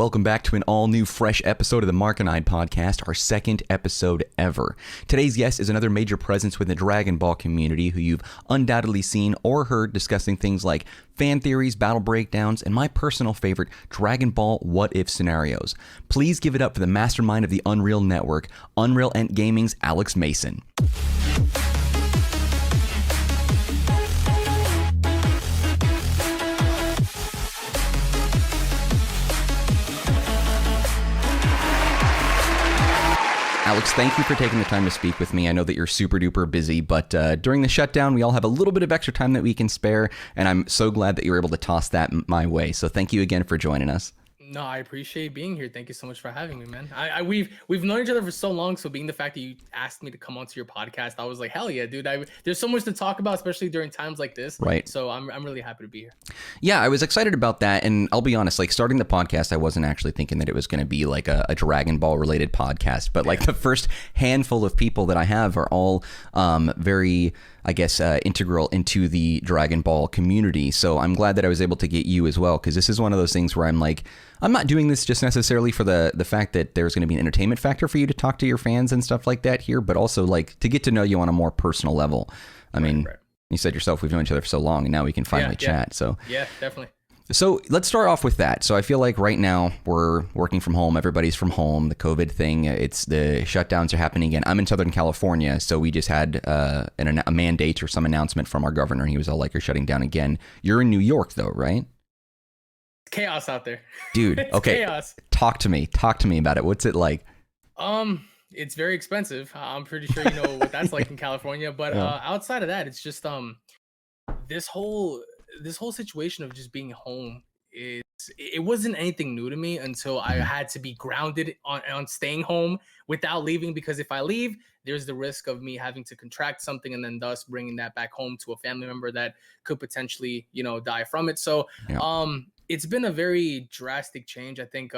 Welcome back to an all-new, fresh episode of the Marcanine podcast, our second episode ever. Today's guest is another major presence within the Dragon Ball community who you've undoubtedly seen or heard discussing things like fan theories, battle breakdowns, and my personal favorite, Dragon Ball what-if scenarios. Please give it up for the mastermind of the Unreal Network, UnrealEntGaming's Alex Mason. Alex, thank you for taking the time to speak with me. I know that you're super duper busy, but during the shutdown, we all have a little bit of extra time that we can spare, and I'm so glad that you were able to toss that my way. So thank you again for joining us. No, I appreciate being here. Thank you so much for having me, man. We've known each other for so long, so being the fact that you asked me to come onto your podcast, I was like, hell yeah, dude. There's so much to talk about, especially during times like this. Right. So I'm really happy to be here. Yeah, I was excited about that, and I'll be honest, like starting the podcast, I wasn't actually thinking that it was going to be like a Dragon Ball related podcast, but like the first handful of people that I have are all very, I guess, integral into the Dragon Ball community. So I'm glad that I was able to get you as well, because this is one of those things where I'm like, I'm not doing this just necessarily for the fact that there's going to be an entertainment factor for you to talk to your fans and stuff like that here, but also like to get to know you on a more personal level. I mean, you said yourself, we've known each other for so long, and now we can finally chat. So yeah, definitely. So let's start off with that. So I feel like right now we're working from home. Everybody's from home. The COVID thing, it's the shutdowns are happening again. I'm in Southern California, so we just had a mandate or some announcement from our governor. He was all like, "You're shutting down again." You're in New York, though, right? Chaos out there, dude. Okay, chaos. Talk to me about it. What's it like? It's very expensive. I'm pretty sure you know what that's like in California. But outside of that, it's just this whole situation of just being home it wasn't anything new to me until I had to be grounded on staying home without leaving, because if I leave, there's the risk of me having to contract something and then thus bringing that back home to a family member that could potentially, die from it. So it's been a very drastic change. I think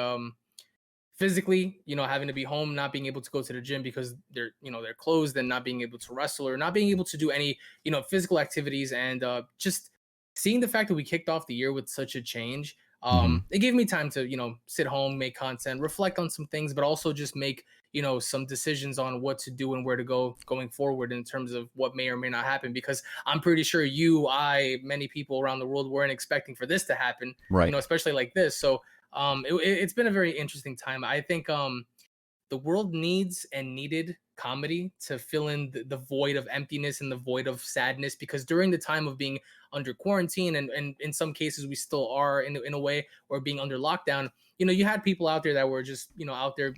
physically, having to be home, not being able to go to the gym because they're closed, and not being able to wrestle or not being able to do any, physical activities, and just seeing the fact that we kicked off the year with such a change, it gave me time to, sit home, make content, reflect on some things, but also just make, some decisions on what to do and where to go going forward in terms of what may or may not happen, because I'm pretty sure many people around the world weren't expecting for this to happen, right? Especially like this. So it's been a very interesting time. I think the world needs and needed comedy to fill in the void of emptiness and the void of sadness, because during the time of being under quarantine, and in some cases we still are in a way, or being under lockdown, you had people out there that were just out there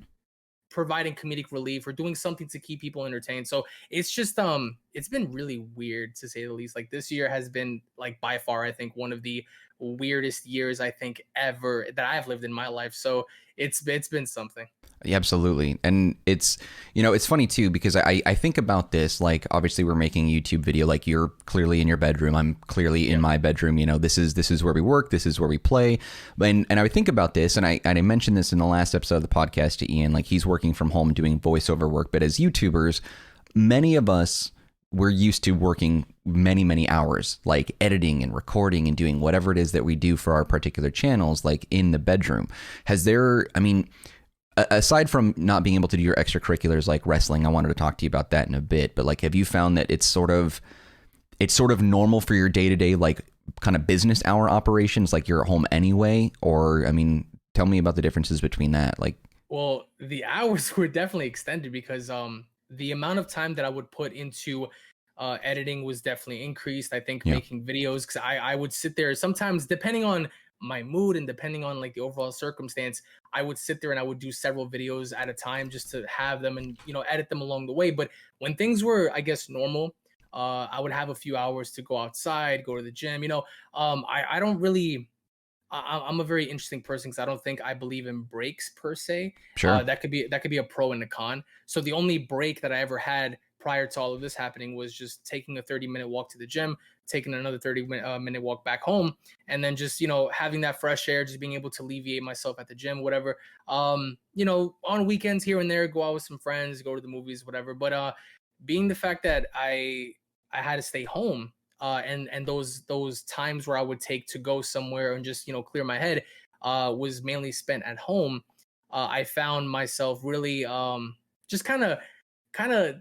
providing comedic relief or doing something to keep people entertained. So it's just it's been really weird, to say the least. Like, this year has been, like, by far, I think, one of the weirdest years I think ever that I've lived in my life. So it's been something. Yeah, absolutely. And it's, it's funny too, because I think about this, like, obviously we're making a YouTube video, like you're clearly in your bedroom. I'm clearly in my bedroom. This is where we work. This is where we play. And I would think about this, and I mentioned this in the last episode of the podcast to Ian, like, he's working from home doing voiceover work. But as YouTubers, many of us, we're used to working many, many hours, like editing and recording and doing whatever it is that we do for our particular channels, like in the bedroom. Aside from not being able to do your extracurriculars like wrestling, I wanted to talk to you about that in a bit, but like, have you found that it's sort of normal for your day-to-day, like, kind of business hour operations, like you're at home anyway? Or, tell me about the differences between that. Like, well, the hours were definitely extended, because the amount of time that I would put into editing was definitely increased. I think making videos, because I would sit there sometimes, depending on my mood and depending on, like, the overall circumstance, I would sit there and I would do several videos at a time just to have them and edit them along the way. But when things were, I guess, normal, I would have a few hours to go outside, go to the gym. I don't really, I'm a very interesting person, because I don't think I believe in breaks per se. Sure. That could be a pro and a con. So the only break that I ever had prior to all of this happening was just taking a 30-minute walk to the gym, taking another 30-minute walk back home, and then just, having that fresh air, just being able to alleviate myself at the gym, whatever. On weekends here and there, go out with some friends, go to the movies, whatever. But being the fact that I had to stay home, and those times where I would take to go somewhere and just, clear my head, was mainly spent at home, I found myself really just kind of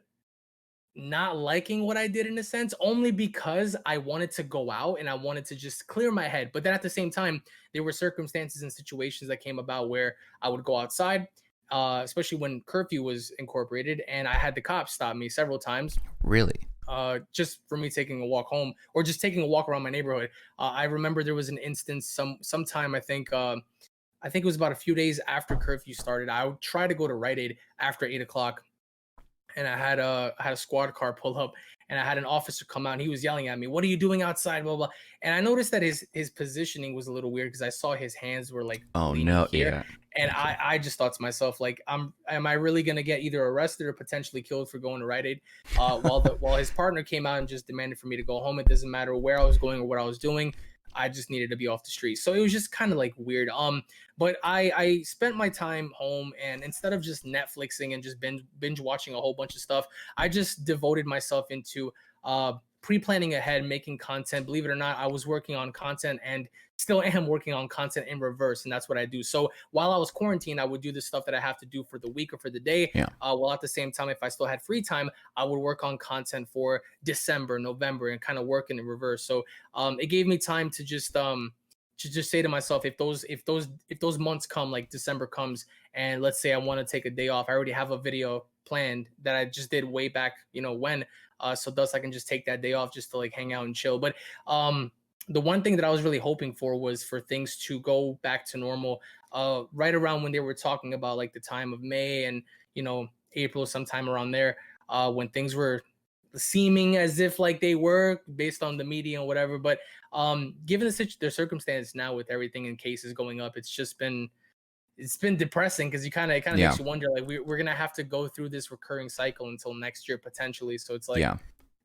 not liking what I did in a sense, only because I wanted to go out and I wanted to just clear my head. But then at the same time, there were circumstances and situations that came about where I would go outside, especially when curfew was incorporated, and I had the cops stop me several times. Really? Just for me taking a walk home or just taking a walk around my neighborhood. I remember there was an instance sometime I think it was about a few days after curfew started. I would try to go to Rite Aid after 8 o'clock, and I had a squad car pull up, and I had an officer come out, and he was yelling at me, "What are you doing outside?" Blah blah. And I noticed that his positioning was a little weird because I saw his hands were like Oh leaning no, here, yeah. and Gotcha. I just thought to myself like, am I really gonna get either arrested or potentially killed for going to Rite Aid? While his partner came out and just demanded for me to go home. It doesn't matter where I was going or what I was doing. I just needed to be off the street. So it was just kind of like weird. But I spent my time home, and instead of just Netflixing and just binge watching a whole bunch of stuff, I just devoted myself into pre-planning ahead, making content. Believe it or not, I was working on content and still am working on content in reverse, and that's what I do. So while I was quarantined, I would do the stuff that I have to do for the week or for the day. Yeah. While at the same time, if I still had free time, I would work on content for December, November, and kind of work in reverse. So it gave me time to just say to myself, if those months come, like December comes, and let's say I want to take a day off, I already have a video planned that I just did way back, when. So thus I can just take that day off just to like hang out and chill. But the one thing that I was really hoping for was for things to go back to normal. Right around when they were talking about like the time of May and April, sometime around there, when things were seeming as if like they were based on the media and whatever. But given the circumstance now with everything in cases going up, it's been depressing because it kind of Yeah. makes you wonder like we're gonna have to go through this recurring cycle until next year potentially. So it's like, Yeah.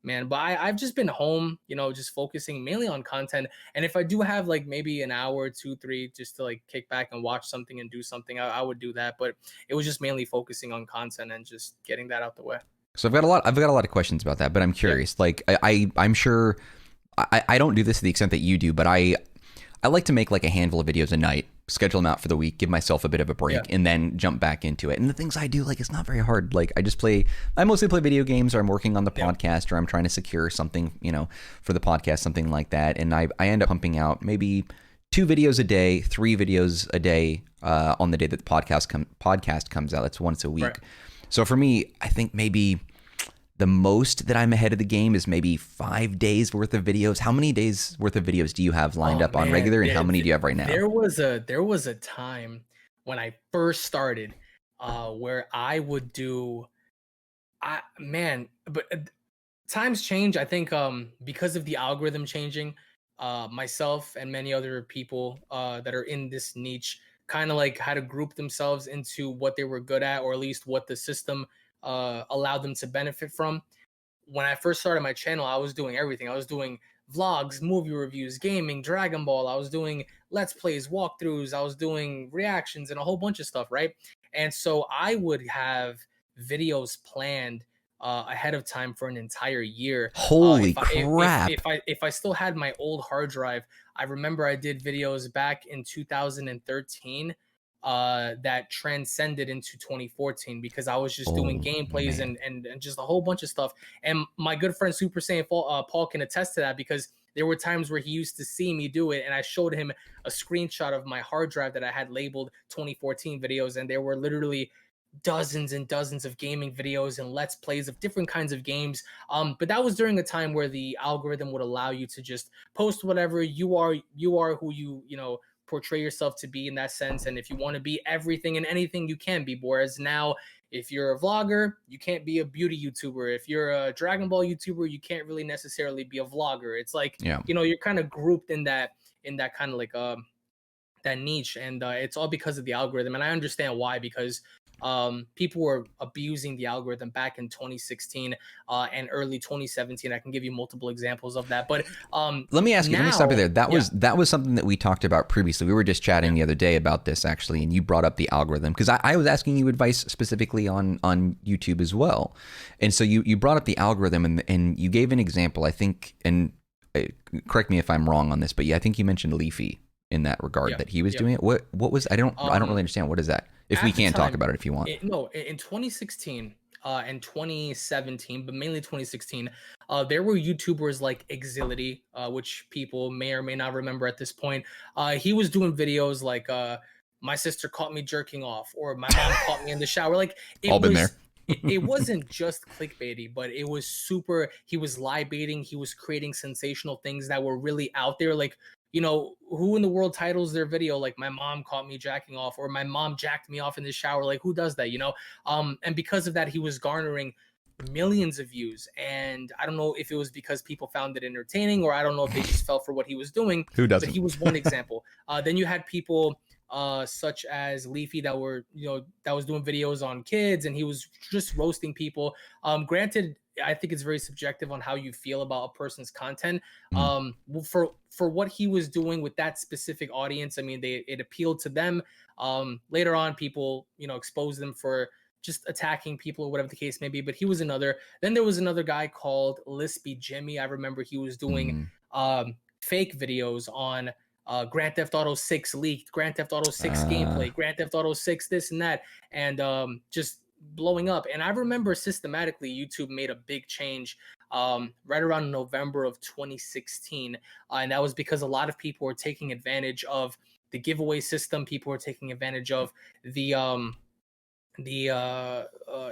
man, but I've just been home, just focusing mainly on content. And if I do have like maybe an hour, two, three, just to like kick back and watch something and do something, I would do that. But it was just mainly focusing on content and just getting that out the way. So I've got a lot of questions about that, but I'm Yeah. curious. Like I'm sure I don't do this to the extent that you do, but I like to make like a handful of videos a night, schedule them out for the week, give myself a bit of a break, Yeah. and then jump back into it. And the things I do, like, it's not very hard. Like, I mostly play video games, or I'm working on the Yeah. podcast, or I'm trying to secure something, for the podcast, something like that. And I end up pumping out maybe 2 videos a day, 3 videos a day on the day that the podcast comes out. That's once a week. Right. So for me, I think maybe the most that I'm ahead of the game is maybe 5 days worth of videos. How many days worth of videos do you have lined Oh up on man, regular, and how many do you have right now? there was a time when I first started, where I would do, I man, but times change. I think because of the algorithm changing, myself and many other people that are in this niche kind of like had to group themselves into what they were good at, or at least what the system allowed them to benefit from. When I first started my channel, I was doing everything. I was doing vlogs, movie reviews, gaming, Dragon Ball. I was doing let's plays, walkthroughs. I was doing reactions and a whole bunch of stuff, right? And so I would have videos planned ahead of time for an entire year. Holy If crap. I still had my old hard drive, I remember I did videos back in 2013 that transcended into 2014 because I was just doing Oh, gameplays man. and just a whole bunch of stuff. And my good friend Super Saiyan Paul can attest to that because there were times where he used to see me do it, and I showed him a screenshot of my hard drive that I had labeled 2014 videos, and there were literally dozens and dozens of gaming videos and let's plays of different kinds of games. But that was during a time where the algorithm would allow you to just post whatever you are who portray yourself to be in that sense. And if you want to be everything and anything, you can be. Whereas now, if you're a vlogger, you can't be a beauty YouTuber. If you're a Dragon Ball YouTuber, you can't really necessarily be a vlogger. It's like, Yeah. you're kind of grouped in that kind of like that niche, and it's all because of the algorithm. And I understand why, because people were abusing the algorithm back in 2016 and early 2017. I can give you multiple examples of that, but Let me ask you, let me stop you now, there. That yeah, was something that we talked about previously. We were just chatting yeah, the other day about this, actually, and you brought up the algorithm because I was asking you advice specifically on YouTube as well. And so you brought up the algorithm, and you gave an example, I think, and correct me if I'm wrong on this, but yeah, I think you mentioned Leafy. in that regard Yeah, that he was yeah. doing it? What was I don't really understand. What is that? If we At the can talk time, about it if you want. no, in 2016 and 2017, but mainly 2016, there were YouTubers like Exility, which people may or may not remember at this point. He was doing videos like my sister caught me jerking off, or my mom caught me in the shower. Like All it been was. there. It wasn't just clickbaity, but it was super. He was lie baiting. He was creating sensational things that were really out there. Like, who in the world titles their video like my mom caught me jacking off or my mom jacked me off in the shower? Like, who does that? And because of that, he was garnering millions of views. And I don't know if it was because people found it entertaining, or I don't know if they just fell for what he was doing. Who But doesn't? he was one example. Then you had people such as Leafy that were, that was doing videos on kids, and he was just roasting people. Granted, I think it's very subjective on how you feel about a person's content. Mhm. For what he was doing with that specific audience, I mean, it appealed to them. Later on, people, exposed them for just attacking people or whatever the case may be. But he was another. Then there was another guy called Lispy Jimmy. I remember he was doing Mm. fake videos on Grand Theft Auto 6 leaked, Grand Theft Auto 6 Uh, gameplay, Grand Theft Auto 6 this and that, and just blowing up. And I remember systematically YouTube made a big change right around November of 2016, and that was because a lot of people were taking advantage of the giveaway system. People were taking advantage of the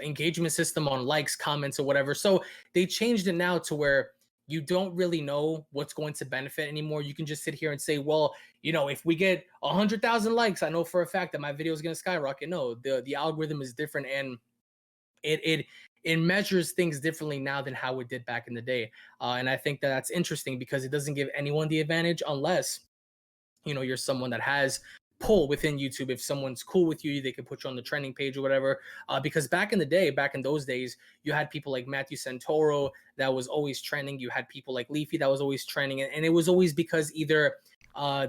engagement system on likes, comments, or whatever. So they changed it now to where you don't really know what's going to benefit anymore. You can just sit here and say, well, if we get 100,000 likes, I know for a fact that my video is going to skyrocket. No, the algorithm is different, and it measures things differently now than how it did back in the day. And I think that that's interesting because it doesn't give anyone the advantage unless you're someone that has pull within YouTube. If someone's cool with you, they can put you on the trending page or whatever. Because back in those days, you had people like Matthew Santoro that was always trending. You had people like Leafy that was always trending, and it was always because either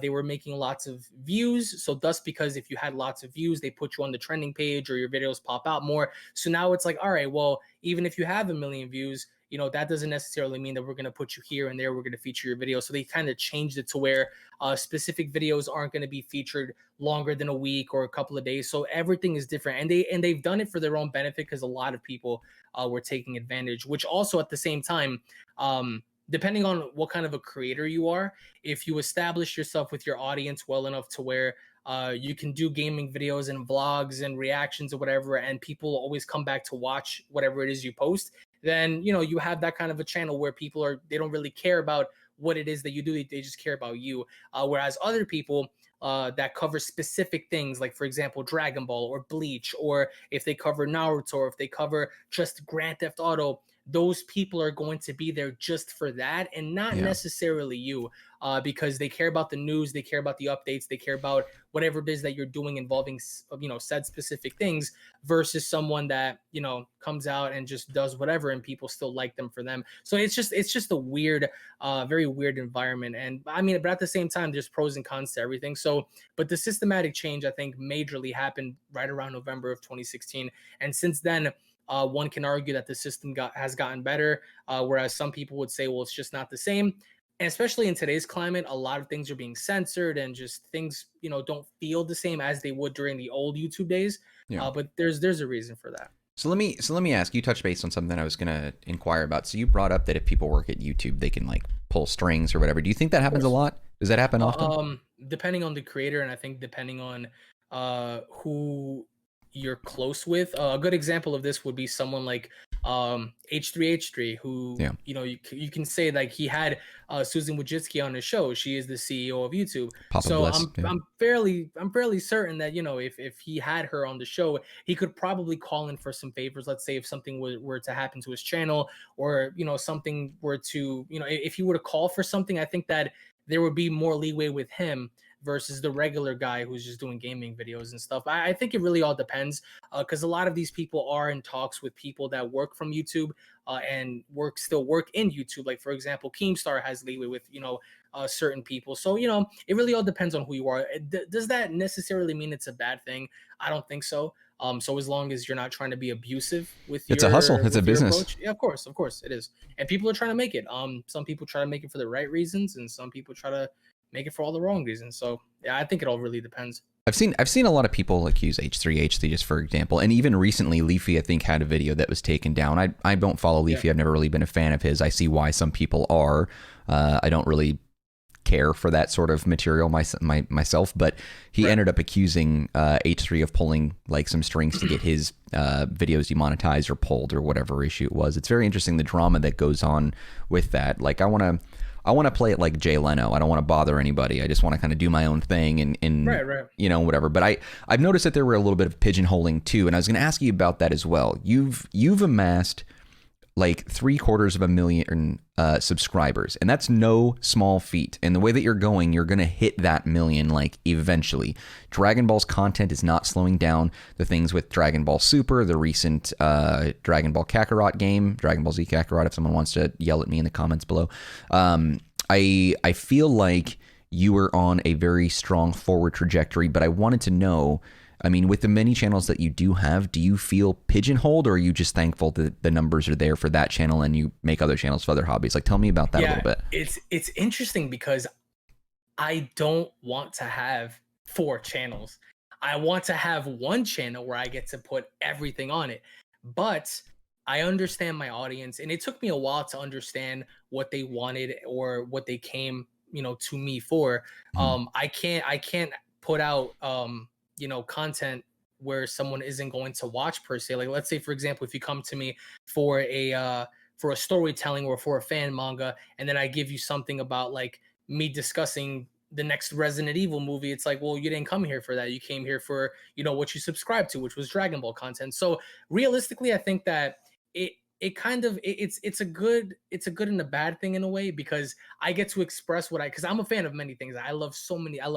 they were making lots of views. So thus, because if you had lots of views, they put you on the trending page or your videos pop out more. So now it's like, all right, well, even if you have a million views, that doesn't necessarily mean that we're going to put you here and there. We're going to feature your video. So they kind of changed it to where specific videos aren't going to be featured longer than a week or a couple of days. So everything is different, and they've done it for their own benefit because a lot of people were taking advantage. Which also at the same time, depending on what kind of a creator you are, if you establish yourself with your audience well enough to where you can do gaming videos and vlogs and reactions or whatever, and people always come back to watch whatever it is you post, then you have that kind of a channel where they don't really care about what it is that you do. They just care about you. Whereas other people that cover specific things, like for example Dragon Ball or Bleach, or if they cover Naruto, or if they cover just Grand Theft Auto, those people are going to be there just for that and not yeah. necessarily you, because they care about the news, they care about the updates, they care about whatever it is that you're doing involving said specific things, versus someone that comes out and just does whatever and people still like them for them. So it's just a weird, very weird environment. And I mean, but at the same time, there's pros and cons to everything. So, but the systematic change, I think, majorly happened right around November of 2016, and since then, one can argue that the system has gotten better, whereas some people would say, well, it's just not the same. And especially in today's climate, a lot of things are being censored, and just things don't feel the same as they would during the old YouTube days. Yeah. But there's a reason for that. So let me ask you. Touch base on something I was gonna inquire about. So you brought up that if people work at YouTube, they can like pull strings or whatever. Do you think that happens a lot? Does that happen often? Depending on the creator, and I think depending on who you're close with. A good example of this would be someone like H3H3, who Yeah. you can say like he had Susan Wojcicki on his show. She is the CEO of YouTube. Papa So Bliss. Yeah. I'm fairly certain that if he had her on the show, he could probably call in for some favors. Let's say if something were to happen to his channel, or something were to if he were to call for something, I think that there would be more leeway with him versus the regular guy who's just doing gaming videos and stuff. I think it really all depends, because a lot of these people are in talks with people that work from YouTube and still work in YouTube. Like for example, Keemstar has leeway with certain people. So it really all depends on who you are. Does that necessarily mean it's a bad thing? I don't think so. So as long as you're not trying to be abusive with It's a hustle. It's a with your business. approach, yeah, of course it is. And people are trying to make it. Some people try to make it for the right reasons, and some people try to make it for all the wrong reasons. So yeah, I think it all really depends. I've seen a lot of people accuse H3 just for example, and even recently Leafy I think had a video that was taken down. I don't follow Leafy. Yeah. I've never really been a fan of his. I see why some people are. I don't really care for that sort of material myself, but he ended up accusing H3 of pulling like some strings to get his videos demonetized or pulled or whatever issue it was. It's very interesting the drama that goes on with that. Like I want to play it like Jay Leno. I don't want to bother anybody. I just want to kind of do my own thing and Right. you know, whatever. But I've noticed that there were a little bit of pigeonholing too, and I was going to ask you about that as well. You've amassed like 750,000 subscribers, and that's no small feat. And the way that you're going to hit that million like eventually. Dragon Ball's content is not slowing down. The things with Dragon Ball Super, the recent Dragon Ball Kakarot game, Dragon Ball Z Kakarot, if someone wants to yell at me in the comments below. I feel like you were on a very strong forward trajectory, but I wanted to know, I mean, with the many channels that you do have, do you feel pigeonholed, or are you just thankful that the numbers are there for that channel and you make other channels for other hobbies? Like, tell me about that a little bit. It's interesting because I don't want to have 4 channels. I want to have one channel where I get to put everything on it. But I understand my audience, and it took me a while to understand what they wanted or what they came, to me for. I can't put out content where someone isn't going to watch per se. Like, let's say for example, if you come to me for a storytelling or for a fan manga, and then I give you something about like me discussing the next Resident Evil movie, it's like, well, you didn't come here for that. You came here for, what you subscribed to, which was Dragon Ball content. So realistically, I think that it's a good and a bad thing in a way, because I get to express because I'm a fan of many things. I love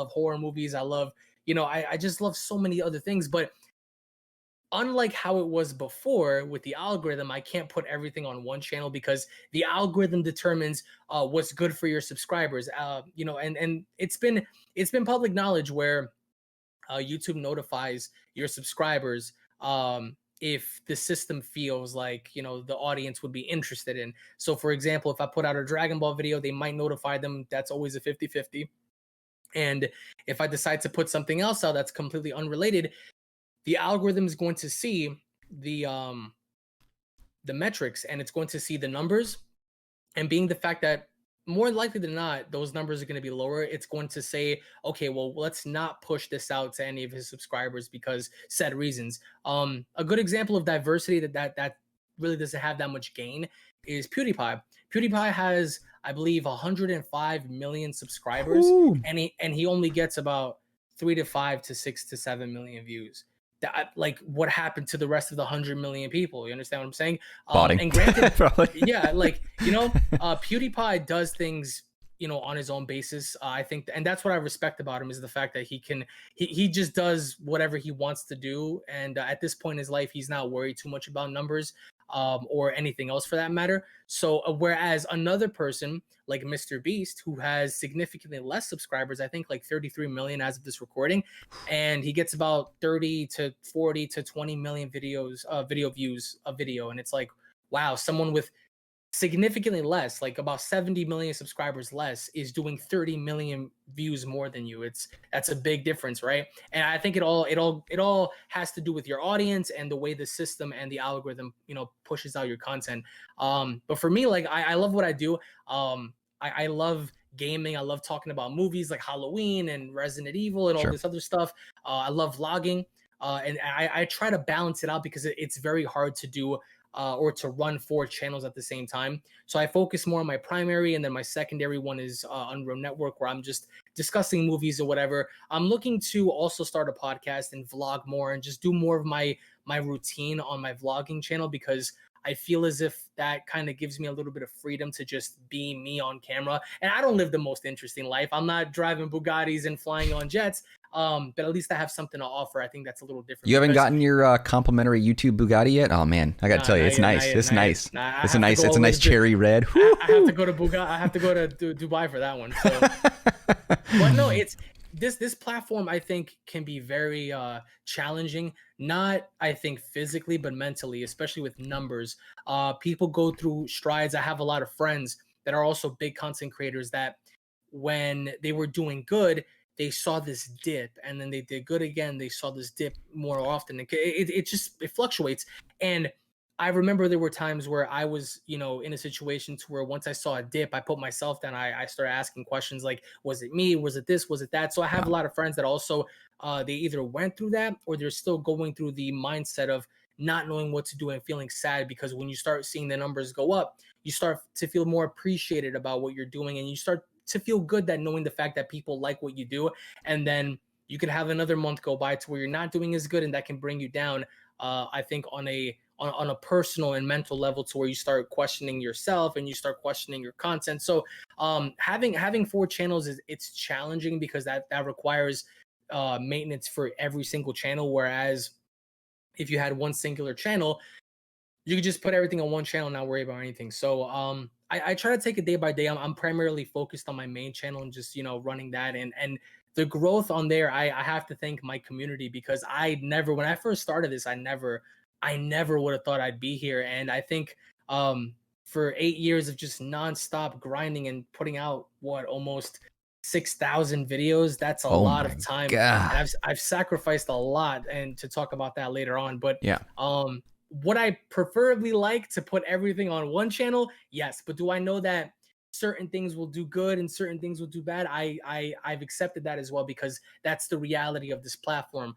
horror movies. I love, I just love so many other things. But unlike how it was before with the algorithm, I can't put everything on one channel because the algorithm determines what's good for your subscribers. And it's been public knowledge where YouTube notifies your subscribers if the system feels like the audience would be interested in. So for example, if I put out a Dragon Ball video, they might notify them. That's always a 50-50. And if I decide to put something else out that's completely unrelated, the algorithm is going to see the metrics, and it's going to see the numbers. And being the fact that more likely than not, those numbers are going to be lower, it's going to say, okay, well, let's not push this out to any of his subscribers because said reasons. A good example of diversity that really doesn't have that much gain is PewDiePie. PewDiePie has, I believe, 105 million subscribers. Ooh. and he only gets about 3 to 5 to 6 to 7 million views. That, like, what happened to the rest of the 100 million people? You understand what I'm saying? And granted, yeah, like, PewDiePie does things, on his own basis. I think, and that's what I respect about him, is the fact that he just does whatever he wants to do. And at this point in his life, he's not worried too much about numbers or anything else for that matter. So whereas another person like Mr. Beast, who has significantly less subscribers, I think like 33 million as of this recording, and he gets about 30 to 40 to 20 million video views a video. And it's like, wow, someone with significantly less, like about 70 million subscribers less, is doing 30 million views more than you. That's a big difference, right? And I think it all has to do with your audience and the way the system and the algorithm pushes out your content. But for me, like, I love what I do. I love gaming. I love talking about movies like Halloween and Resident Evil and all this other stuff. I love vlogging, and I try to balance it out because it's very hard to do or to run 4 channels at the same time. So I focus more on my primary, and then my secondary one is Unreal Network, where I'm just discussing movies or whatever. I'm looking to also start a podcast and vlog more and just do more of my routine on my vlogging channel, because I feel as if that kind of gives me a little bit of freedom to just be me on camera. And I don't live the most interesting life. I'm not driving Bugattis and flying on jets. But at least I have something to offer. I think that's a little different. You haven't gotten your complimentary YouTube Bugatti yet? Oh man, I gotta tell you, it's nice. It's nice. It's a nice cherry red. I have to go to Bugatti. I have to go to Dubai for that one. So. But no, it's this platform, I think, can be very challenging. Not, I think, physically, but mentally, especially with numbers. People go through strides. I have a lot of friends that are also big content creators that when they were doing good, they saw this dip, and then they did good again. They saw this dip more often. It just it fluctuates. And I remember there were times where I was, in a situation to where once I saw a dip, I put myself down. I started asking questions like, was it me? Was it this? Was it that? So I have Yeah. a lot of friends that also they either went through that or they're still going through the mindset of not knowing what to do and feeling sad, because when you start seeing the numbers go up, you start to feel more appreciated about what you're doing, and you start to feel good that knowing the fact that people like what you do. And then you can have another month go by to where you're not doing as good, and that can bring you down. I think on a personal and mental level, to where you start questioning yourself and you start questioning your content. So having 4 channels it's challenging, because that requires maintenance for every single channel. Whereas if you had one singular channel, you could just put everything on one channel and not worry about anything. So I try to take it day by day. I'm primarily focused on my main channel and just running that, and the growth on there. I have to thank my community, because when I first started this, I never would have thought I'd be here. And I think for 8 years of just nonstop grinding and putting out almost 6,000 videos, that's a Oh lot my of time, and God. I've sacrificed a lot, and to talk about that later on. But Yeah. would I preferably like to put everything on one channel? Yes, but do I know that certain things will do good and certain things will do bad? I've accepted that as well, because that's the reality of this platform.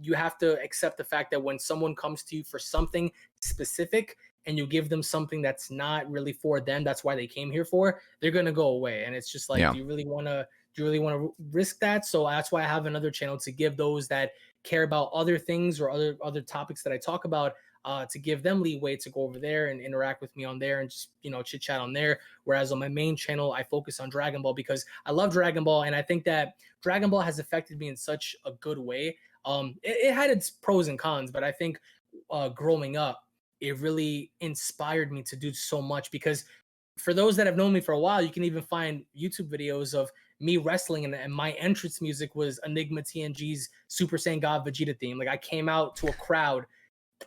You have to accept the fact that when someone comes to you for something specific and you give them something that's not really for them, that's why they came here for, they're gonna go away. And it's just like, Yeah. do you really want to risk that? So that's why I have another channel, to give those that care about other things or other topics that I talk about, to give them leeway to go over there and interact with me on there, and just chit chat on there. Whereas on my main channel, I focus on Dragon Ball, because I love Dragon Ball, and I think that Dragon Ball has affected me in such a good way. It had its pros and cons, but I think growing up, it really inspired me to do so much. Because for those that have known me for a while, you can even find YouTube videos of me wrestling, and my entrance music was Enigma TNG's Super Saiyan God Vegeta theme. Like, I came out to a crowd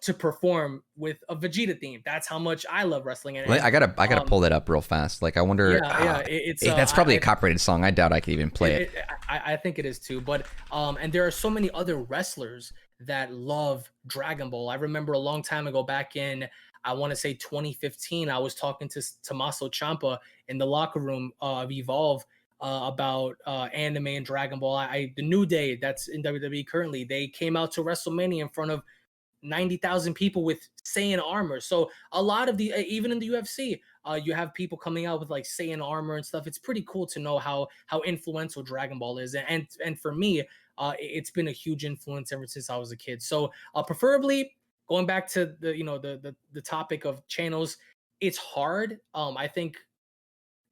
to perform with a Vegeta theme. That's how much I love wrestling. And, I and gotta pull that up real fast. Like, I wonder. yeah, it's That's probably a I copyrighted song. I doubt I could even play it. I think it is too. But and there are so many other wrestlers that love Dragon Ball. I remember a long time ago, back in, I want to say 2015, I was talking to Tommaso Ciampa in the locker room of Evolve about anime and Dragon Ball. The New Day, that's in WWE currently, they came out to WrestleMania in front of 90,000 people with Saiyan armor. So a lot of the even in the UFC, you have people coming out with like Saiyan armor and stuff. It's pretty cool to know how influential Dragon Ball is, and for me, it's been a huge influence ever since I was a kid. So preferably, going back to the topic of channels, it's hard. I think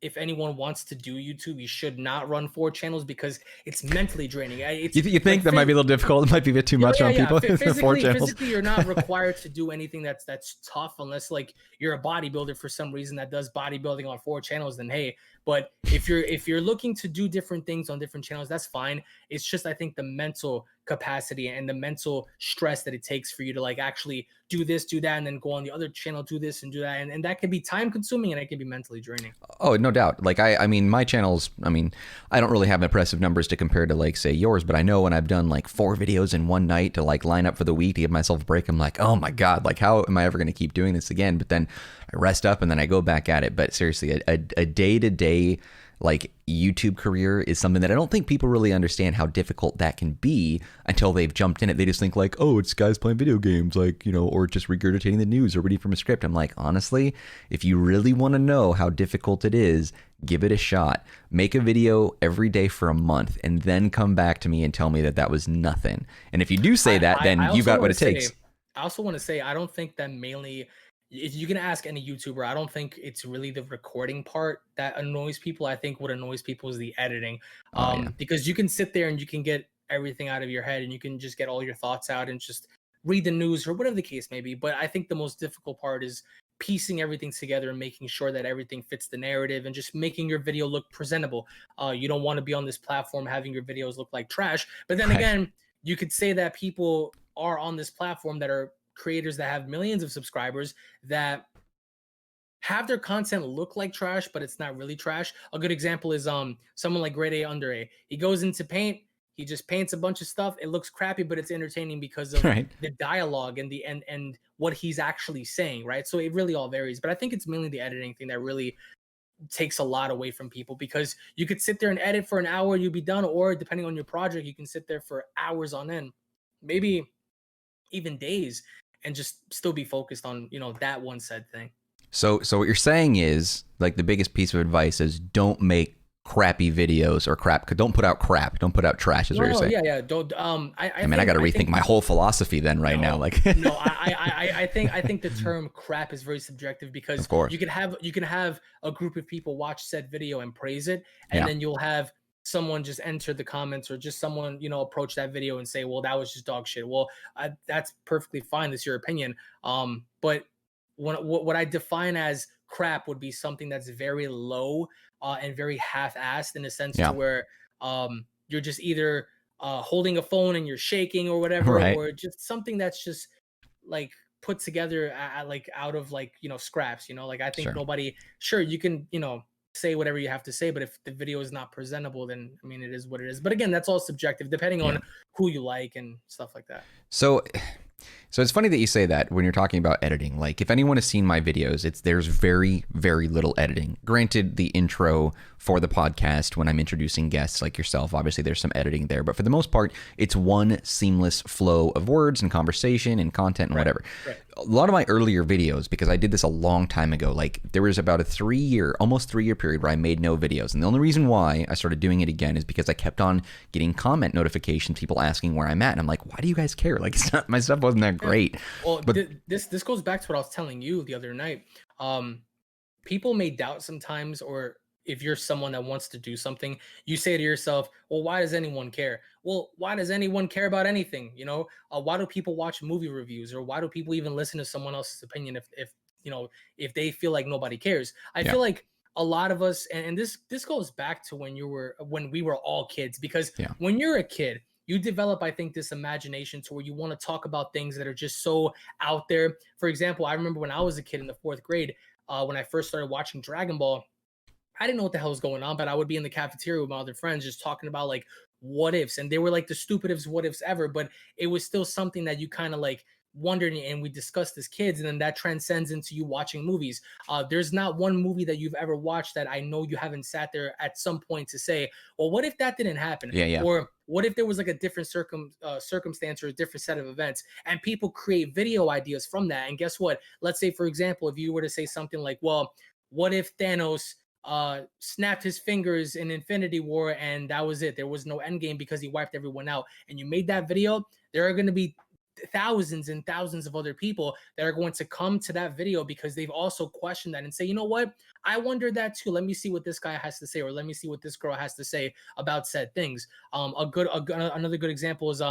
if anyone wants to do YouTube, you should not run 4 channels, because it's mentally draining. It's You like think that might be a little difficult? It might be a bit too much on people. The 4 channels. Physically, you're not required to do anything that's tough, unless like you're a bodybuilder for some reason that does bodybuilding on 4 channels. Then hey, but if you're looking to do different things on different channels, that's fine. It's just, I think, the mental capacity and the mental stress that it takes for you to like actually do this, do that, and then go on the other channel, do this and do that, and that can be time consuming, and it can be mentally draining. Oh, no doubt. Like, I mean, my channels, I mean, I don't really have impressive numbers to compare to, like, say, yours, but I know when I've done, like, 4 videos in one night to, like, line up for the week to give myself a break, I'm like, oh my God, like, how am I ever going to keep doing this again? But then I rest up and then I go back at it. But seriously, a day-to-day, like, YouTube career is something that I don't think people really understand how difficult that can be until they've jumped in it. They just think like, oh, it's guys playing video games, like, or just regurgitating the news or reading from a script. I'm like, honestly, if you really want to know how difficult it is, give it a shot. Make a video every day for a month and then come back to me and tell me that was nothing. And if you do say that, then you got what it takes. I also want to say, I don't think that mainly, if you can ask any YouTuber, I don't think it's really the recording part that annoys people. I think what annoys people is the editing. Oh, yeah. Because you can sit there and you can get everything out of your head, and you can just get all your thoughts out and just read the news or whatever the case may be. But I think the most difficult part is piecing everything together and making sure that everything fits the narrative and just making your video look presentable. You don't want to be on this platform having your videos look like trash. But then again, you could say that people are on this platform that are creators that have millions of subscribers that have their content look like trash, but it's not really trash. A good example is someone like Grade A Under A. He goes into paint, he just paints a bunch of stuff. It looks crappy, but it's entertaining because of Right. the dialogue and and what he's actually saying, right? So it really all varies. But I think it's mainly the editing thing that really takes a lot away from people, because you could sit there and edit for an hour, you'd be done, or depending on your project, you can sit there for hours on end, maybe even days, and just still be focused on, that one said thing. So what you're saying is, like, the biggest piece of advice is don't make crappy videos or crap. Don't put out crap. Don't put out trash. Is what you're No, saying. yeah. Don't. I mean, I got to rethink my whole philosophy then right now. No, Like, no. I think the term crap is very subjective, because of course. you can have a group of people watch said video and praise it, and Yeah. then you'll have someone just enter the comments, or just someone approach that video and say, well, that was just dog shit. Well, that's perfectly fine. That's your opinion. But what I define as crap would be something that's very low, and very half-assed, in a sense to Yeah. where you're just either holding a phone and you're shaking or whatever, Right. or just something that's just like put together like out of like scraps. Like, I think Sure. nobody. Sure, you can say whatever you have to say, but if the video is not presentable, then I mean, it is what it is. But again, that's all subjective, depending Yeah. on who you like and stuff like that. So it's funny that you say that when you're talking about editing. Like, if anyone has seen my videos, there's very, very little editing. Granted, the intro for the podcast, when I'm introducing guests like yourself, obviously there's some editing there, but for the most part, it's one seamless flow of words and conversation and content and whatever. Right. A lot of my earlier videos, because I did this a long time ago, like there was about a almost 3 year period where I made no videos. And the only reason why I started doing it again is because I kept on getting comment notifications, people asking where I'm at. And I'm like, why do you guys care? Like, it's not, my stuff wasn't that great. Well, But this goes back to what I was telling you the other night. People may doubt sometimes, or if you're someone that wants to do something, you say to yourself, well, why does anyone care? Well, why does anyone care about anything? Why do people watch movie reviews, or why do people even listen to someone else's opinion if they feel like nobody cares? I yeah, feel like a lot of us, and this goes back to when we were all kids, because yeah, when you're a kid, you develop, I think, this imagination to where you want to talk about things that are just so out there. For example, I remember when I was a kid in the 4th grade, when I first started watching Dragon Ball, I didn't know what the hell was going on, but I would be in the cafeteria with my other friends just talking about like what ifs, and they were like the stupidest what ifs ever, but it was still something that you kind of like wondered, and we discussed as kids, and then that transcends into you watching movies. There's not one movie that you've ever watched that I know you haven't sat there at some point to say, well, what if that didn't happen? yeah. Or what if there was like a different circumstance or a different set of events? And people create video ideas from that. And guess what? Let's say, for example, if you were to say something like, well, what if Thanos snapped his fingers in Infinity War and that was it? There was no end game because he wiped everyone out. And you made that video. There are going to be thousands and thousands of other people that are going to come to that video because they've also questioned that and say, you know what? I wondered that too. Let me see what this guy has to say, or let me see what this girl has to say about said things. Another good example is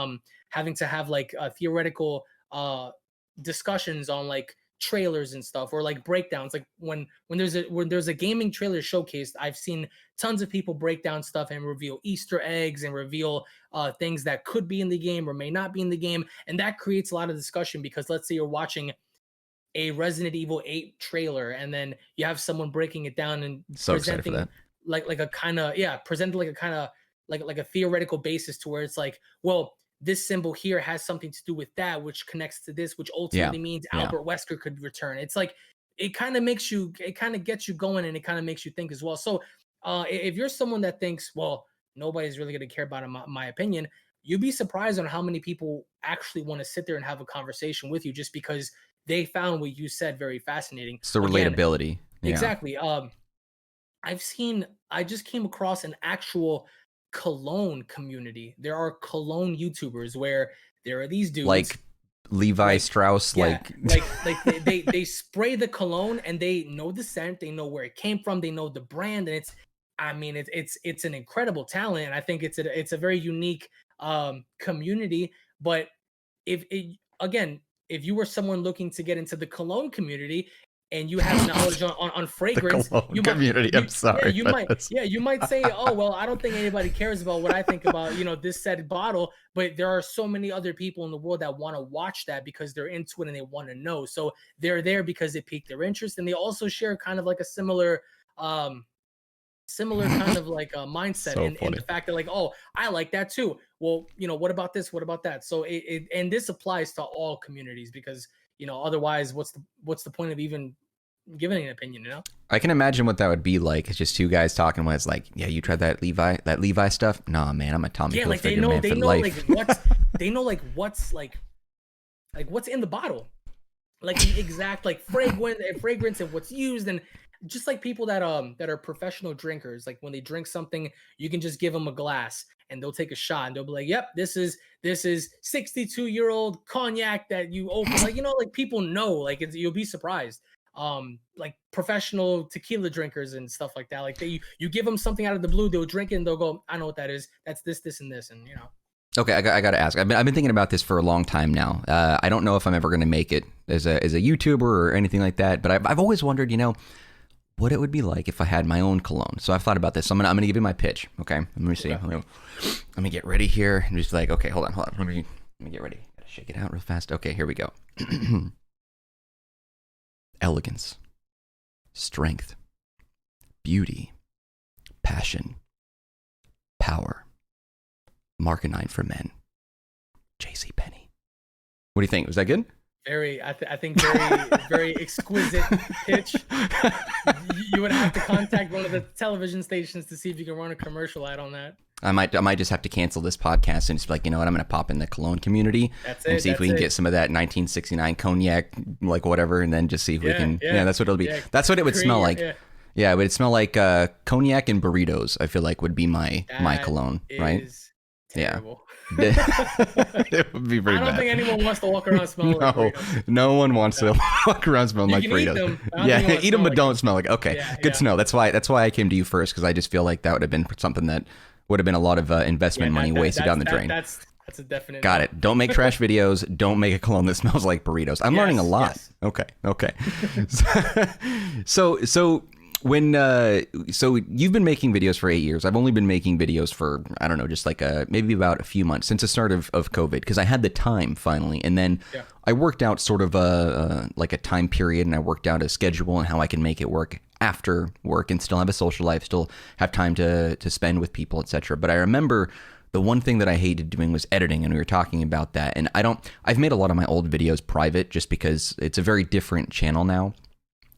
having to have like theoretical discussions on like trailers and stuff, or like breakdowns. Like when there's a gaming trailer showcased, I've seen tons of people break down stuff and reveal Easter eggs and reveal things that could be in the game or may not be in the game, and that creates a lot of discussion. Because let's say you're watching a Resident Evil 8 trailer, and then you have someone breaking it down and So excited for presenting that. like a kind of presented like a kind of like a theoretical basis to where it's like, well, this symbol here has something to do with that, which connects to this, which Yeah, ultimately means yeah. Albert Wesker could return. It's like it kind of gets you going, and it kind of makes you think as well. So if you're someone that thinks, well, nobody's really going to care about my opinion, you'd be surprised on how many people actually want to sit there and have a conversation with you just because they found what you said very fascinating. It's the Again, relatability. Yeah. exactly. I just came across an actual cologne community. There are cologne YouTubers where there are these dudes Like Levi like, Strauss, yeah, like like they spray the cologne and they know the scent, they know where it came from, they know the brand, and I mean it's an incredible talent, and I think it's a very unique community. But if it, again, if you were someone looking to get into the cologne community, and you have knowledge on fragrance, cologne community. I'm sorry. You might say, oh well, I don't think anybody cares about what I think about, you know, this said bottle, but there are so many other people in the world that want to watch that because they're into it and they want to know. So they're there because it piqued their interest, and they also share kind of like a similar kind of like a mindset So in the fact that like, oh, I like that too. Well, you know, what about this? What about that? So and this applies to all communities, because, you know, otherwise what's the point of even giving an opinion, you know? I can imagine what that would be like. It's just two guys talking when it's like, yeah, you tried that Levi stuff? Nah, man, I'm a Tommy Hilfiger man for life. They know like what's in the bottle, like the exact like fragrance and what's used. And just like people that are professional drinkers, like when they drink something, you can just give them a glass and they'll take a shot and they'll be like, yep, this is 62-year-old cognac that you open. Like, you know, like people know, like you'll be surprised. Like professional tequila drinkers and stuff like that, like you give them something out of the blue, they'll drink it and they'll go, I know what that is, that's this and this. And you know. Okay, I got to ask. I've been thinking about this for a long time now. I don't know if I'm ever going to make it as a YouTuber or anything like that, but I've always wondered, you know, what it would be like if I had my own cologne. So I've thought about this. So I'm gonna give you my pitch. Okay, let me see. Okay. Let me get ready here. I'm just like, okay, hold on. Let me get ready. Gotta shake it out real fast. Okay, here we go. Elegance, strength, beauty, passion, power. Marcanine for men. JC Penney. What do you think? Was that good? I think very exquisite pitch. You would have to contact one of the television stations to see if you can run a commercial ad on that. I might just have to cancel this podcast and just be like, you know what, I'm going to pop in the cologne community and see if we can get some of that 1969 cognac, like whatever, and then just see if we can. Yeah, that's what it'll be. Yeah. That's what it would smell like. Yeah, it would smell like cognac and burritos. I feel like would be my cologne, right? Terrible. Yeah. It would be very bad. I don't think anyone wants to walk around smelling like burritos. No one wants to walk around smelling like burritos. Eat them, but don't smell like. Okay, good to know. That's why I came to you first, because I just feel like that would have been something that would have been a lot of investment money wasted down the drain. That's a definite. Got it. Don't make trash videos. Don't make a cologne that smells like burritos. I'm learning a lot. Yes. Okay. So when so you've been making videos for 8 years. I've only been making videos for, I don't know, just like maybe about a few months since the start of COVID, because I had the time finally, and then I worked out sort of like a time period, and I worked out a schedule and how I can make it work after work and still have a social life, still have time to spend with people, etc. But I remember the one thing that I hated doing was editing, and we were talking about that. And I've made a lot of my old videos private just because it's a very different channel now.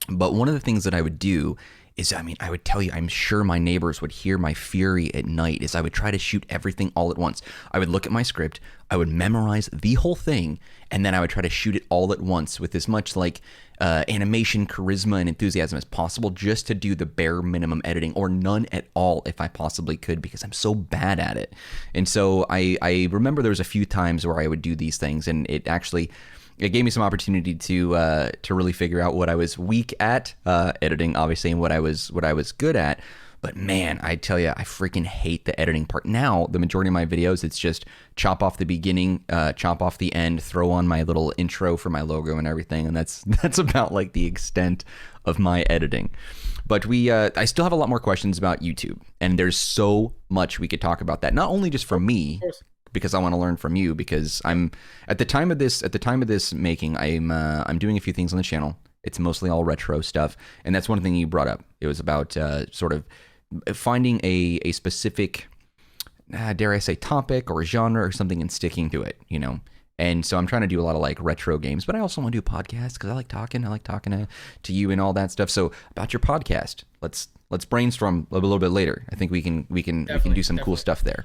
But one of the things that I would do is, I would tell you, I'm sure my neighbors would hear my fury at night, is I would try to shoot everything all at once. I would look at my script, I would memorize the whole thing, and then I would try to shoot it all at once with as much like animation, charisma, and enthusiasm as possible, just to do the bare minimum editing, or none at all if I possibly could, because I'm so bad at it. And so I remember there was a few times where I would do these things, and it gave me some opportunity to really figure out what I was weak at, editing, obviously, and what I was good at. But man, I tell you, I freaking hate the editing part. Now, the majority of my videos, it's just chop off the beginning, chop off the end, throw on my little intro for my logo and everything, and that's about like the extent of my editing. But I still have a lot more questions about YouTube, and there's so much we could talk about that. Not only just from me, because I want to learn from you, because I'm at the time of this making, I'm doing a few things on the channel. It's mostly all retro stuff, and that's one thing you brought up. It was about sort of finding a specific, dare I say, topic or genre or something, and sticking to it, you know. And so I'm trying to do a lot of like retro games, but I also want to do podcasts because I like talking to you and all that stuff. So about your podcast, let's brainstorm a little bit later. I think we can do some cool stuff there.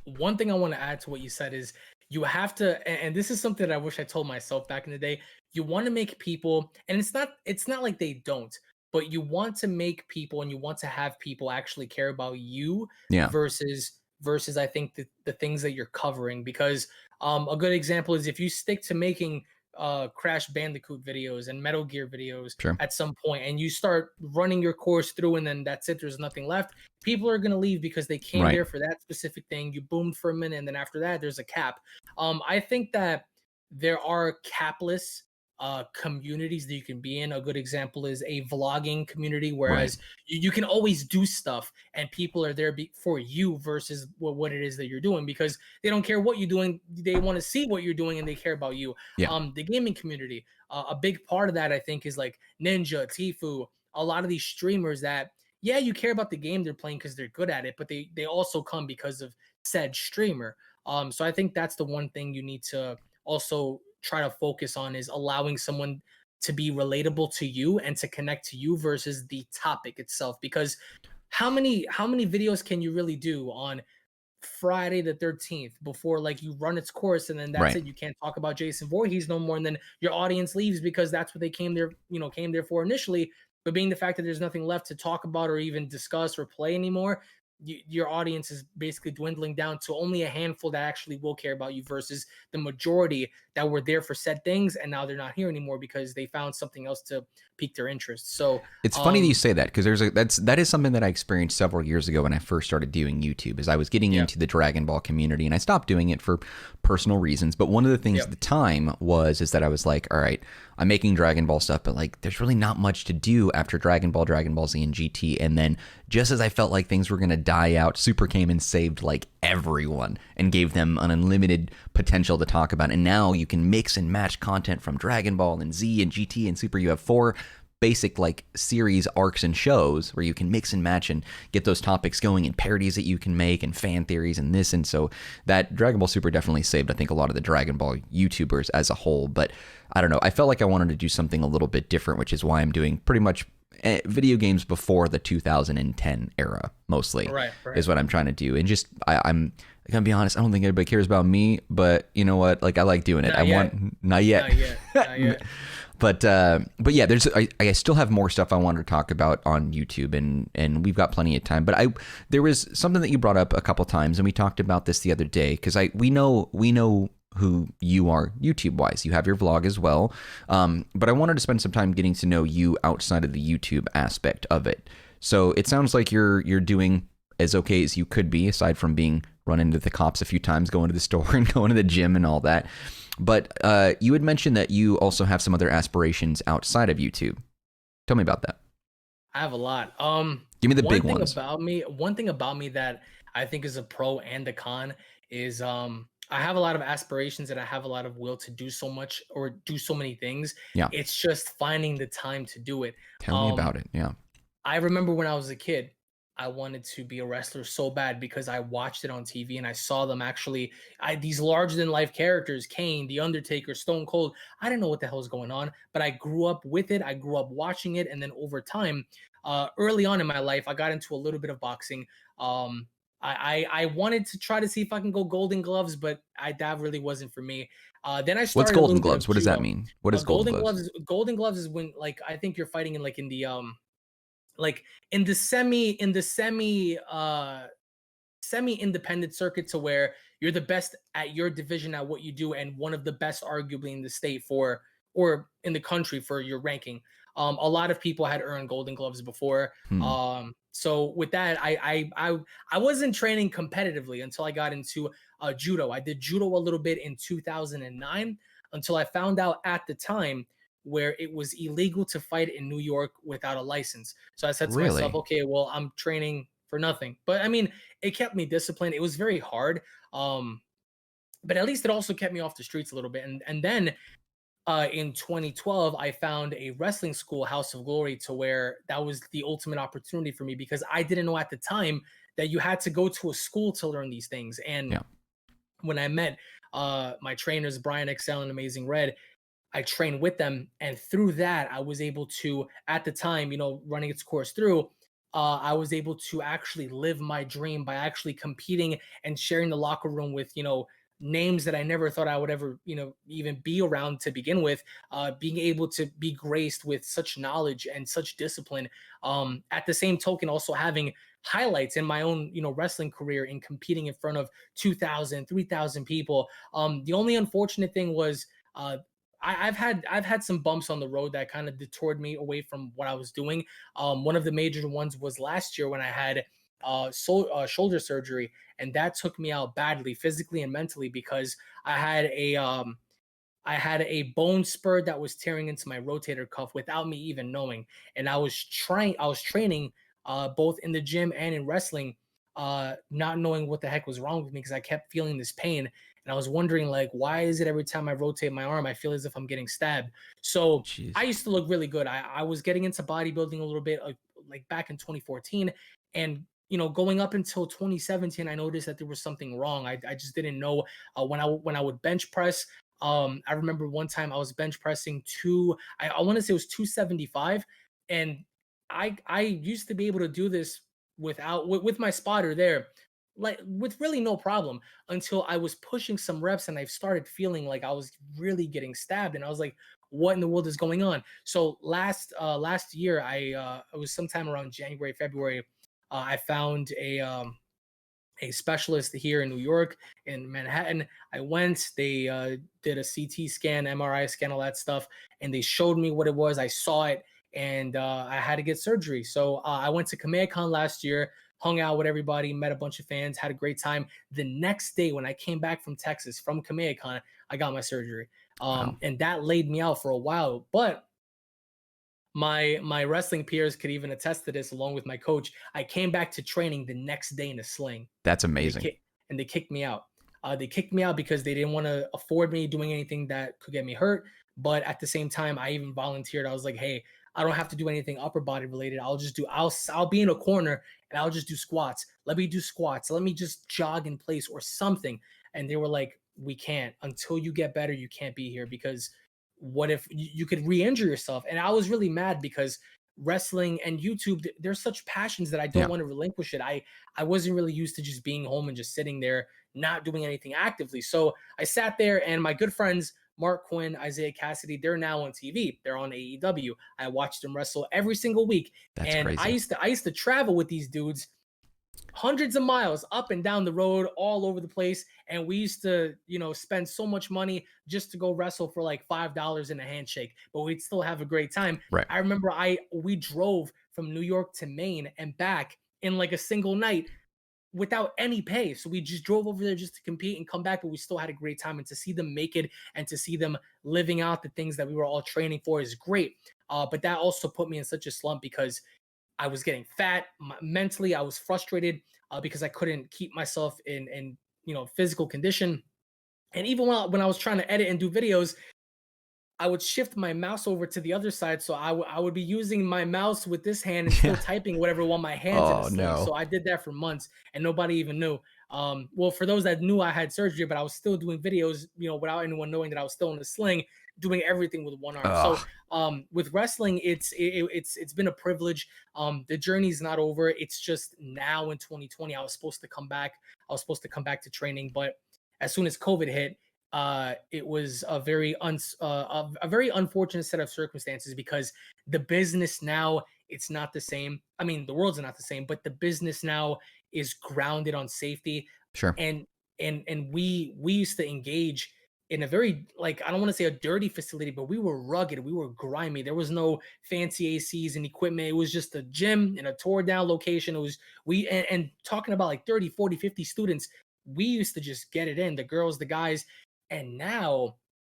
One thing I want to add to what you said is, you have to, and this is something that I wish I told myself back in the day. You want to make people, and it's not like they don't, but you want to make people, and you want to have people actually care about you, versus I think the things that you're covering. Because a good example is if you stick to making Crash Bandicoot videos and Metal Gear videos at some point, and you start running your course through, and then that's it, there's nothing left, people are going to leave because they came there for that specific thing. You boomed for a minute, and then after that there's a cap. I think that there are capless communities that you can be in. A good example is a vlogging community, Right. whereas you can always do stuff and people are there for you versus what it is that you're doing, because they don't care what you're doing. They want to see what you're doing and they care about you. Yeah. The gaming community, a big part of that, I think, is like Ninja, Tifu, a lot of these streamers that, yeah, you care about the game they're playing because they're good at it, but they also come because of said streamer. So I think that's the one thing you need to also try to focus on, is allowing someone to be relatable to you and to connect to you versus the topic itself. Because how many videos can you really do on Friday the 13th before like you run its course and then that's Right. it? You can't talk about Jason Voorhees no more, and then your audience leaves because that's what they came there for initially. But being the fact that there's nothing left to talk about or even discuss or play anymore, your audience is basically dwindling down to only a handful that actually will care about you versus the majority that were there for said things and now they're not here anymore because they found something else to pique their interest. So It's funny that you say that, because that is something that I experienced several years ago when I first started doing YouTube. Is I was getting yeah, into the Dragon Ball community, and I stopped doing it for personal reasons. But one of the things yeah, at the time is that I was like, all right, I'm making Dragon Ball stuff, but like there's really not much to do after Dragon Ball, Dragon Ball Z, and GT. And then just as I felt like things were gonna die out, Super came and saved like everyone and gave them an unlimited potential to talk about. And now you can mix and match content from Dragon Ball and Z and GT and Super. You have 4 basic like series arcs and shows where you can mix and match and get those topics going, and parodies that you can make and fan theories and this. And so that Dragon Ball Super definitely saved, I think, a lot of the Dragon Ball YouTubers as a whole. But I don't know, I felt like I wanted to do something a little bit different, which is why I'm doing pretty much video games before the 2010 era mostly. right, Is what I'm trying to do. And just I'm gonna be honest, I don't think anybody cares about me, but you know what, like I like doing it. not yet, Not yet. not yet, not yet. But yeah, I still have more stuff I wanted to talk about on YouTube, and we've got plenty of time. But there was something that you brought up a couple times, and we talked about this the other day, because we know who you are YouTube wise. You have your vlog as well, but I wanted to spend some time getting to know you outside of the YouTube aspect of it. So it sounds like you're doing as okay as you could be, aside from being run into the cops a few times, going to the store and going to the gym and all that. But you had mentioned that you also have some other aspirations outside of YouTube. Tell me about that. I have a lot. Give me the big ones. One thing about me that I think is a pro and a con is I have a lot of aspirations and I have a lot of will to do so much or do so many things. Yeah. It's just finding the time to do it. Tell me about it. Yeah. I remember when I was a kid, I wanted to be a wrestler so bad because I watched it on TV and I saw them actually. These larger than life characters, Kane, The Undertaker, Stone Cold. I didn't know what the hell was going on, but I grew up with it. I grew up watching it, and then over time, early on in my life, I got into a little bit of boxing. I wanted to try to see if I can go Golden Gloves, but that really wasn't for me. Then I What's started a Golden little bit Gloves? of What does that judo. mean? What is Golden Gloves? Golden Gloves is when, like, I think you're fighting in like in the like in the semi independent circuit, to where you're the best at your division at what you do and one of the best arguably in the state for, or in the country for, your ranking. A lot of people had earned Golden Gloves before. Hmm. So with that, I wasn't training competitively until I got into judo. I did judo a little bit in 2009 until I found out at the time where it was illegal to fight in New York without a license. So I said to myself, Really? okay, well, I'm training for nothing. But I mean, it kept me disciplined. It was very hard. But at least it also kept me off the streets a little bit. And then in 2012, I found a wrestling school, House of Glory, to where that was the ultimate opportunity for me, because I didn't know at the time that you had to go to a school to learn these things. And Yeah. when I met my trainers, Brian Excel and Amazing Red, I trained with them, and through that, I was able to, at the time, running its course through, I was able to actually live my dream by actually competing and sharing the locker room with, names that I never thought I would ever, even be around to begin with. Being able to be graced with such knowledge and such discipline. At the same token, also having highlights in my own, wrestling career in competing in front of 2,000, 3,000 people. The only unfortunate thing was, I've had some bumps on the road that kind of detoured me away from what I was doing. One of the major ones was last year when I had shoulder surgery, and that took me out badly, physically and mentally, because I had I had a bone spur that was tearing into my rotator cuff without me even knowing. And I was training both in the gym and in wrestling, not knowing what the heck was wrong with me because I kept feeling this pain. And I was wondering, like, why is it every time I rotate my arm, I feel as if I'm getting stabbed? So I Jeez. used to look really good. I was getting into bodybuilding a little bit, like back in 2014. And going up until 2017, I noticed that there was something wrong. I just didn't know. When I would bench press, I remember one time I was bench pressing I want to say it was 275, and I used to be able to do this with my spotter there, like with really no problem, until I was pushing some reps and I started feeling like I was really getting stabbed, and I was like, what in the world is going on? So last year, it was sometime around January, February, I found a specialist here in New York, in Manhattan. I went, they did a CT scan, MRI scan, all that stuff, and they showed me what it was. I saw it, and I had to get surgery. So I went to CommandCon last year, hung out with everybody, met a bunch of fans, had a great time. The next day, when I came back from Texas, from CommandCon, I got my surgery. Wow. And that laid me out for a while. But my wrestling peers could even attest to this, along with my coach. I came back to training the next day in a sling, That's and amazing. they kicked me out. They kicked me out because they didn't want to afford me doing anything that could get me hurt. But at the same time, I even volunteered. I was like, hey, I don't have to do anything upper body related. I'll be in a corner and I'll just do squats. Let me do squats. Let me just jog in place or something. And they were like, we can't, until you get better. You can't be here because what if you could re-injure yourself? And I was really mad because wrestling and YouTube, there's such passions that I don't Yeah. want to relinquish it. I wasn't really used to just being home and just sitting there, not doing anything actively. So I sat there, and my good friends, Marc Quinn, Isaiah Cassidy, they're now on TV. They're on AEW. I watched them wrestle every single week. That's And crazy. I used to travel with these dudes hundreds of miles up and down the road, all over the place. And we used to, spend so much money just to go wrestle for like $5 in a handshake, but we'd still have a great time. Right. I remember we drove from New York to Maine and back in like a single night without any pay. So we just drove over there just to compete and come back, but we still had a great time. And to see them make it and to see them living out the things that we were all training for is great. But that also put me in such a slump because I was getting fat. Mentally, I was frustrated because I couldn't keep myself in physical condition. And even when I was trying to edit and do videos, I would shift my mouse over to the other side, so I would be using my mouse with this hand and still Yeah. typing whatever while my hands in a Oh sling. So no. I did that for months, and nobody even knew. Well, for those that knew I had surgery, but I was still doing videos, without anyone knowing that I was still in a sling, doing everything with one arm. So Oh with wrestling, it's been a privilege. The journey's not over. It's just now in 2020, I was supposed to come back. I was supposed to come back to training, but as soon as COVID hit, it was a very unfortunate set of circumstances because the business now, it's not the same. I mean, the world's not the same, but the business now is grounded on safety, sure. and we used to engage in a very, like, I don't want to say a dirty facility, but we were rugged, we were grimy. There was no fancy ACs and equipment. It was just a gym in a tore down location. It was we and talking about like 30, 40, 50 students. We used to just get it in, the girls, the guys. And now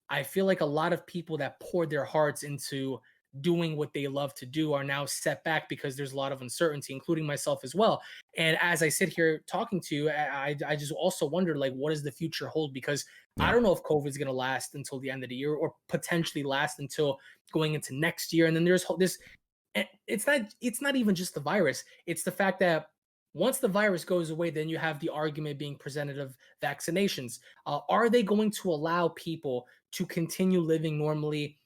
I feel like a lot of people that poured their hearts into doing what they love to do are now set back because there's a lot of uncertainty, including myself as well. And as I sit here talking to you, I just also wonder, like, what does the future hold? Because I Yeah. don't know if COVID is going to last until the end of the year or potentially last until going into next year. And then there's this, it's not even just the virus. It's the fact that once the virus goes away, then you have the argument being presented of vaccinations. Are they going to allow people to continue living normally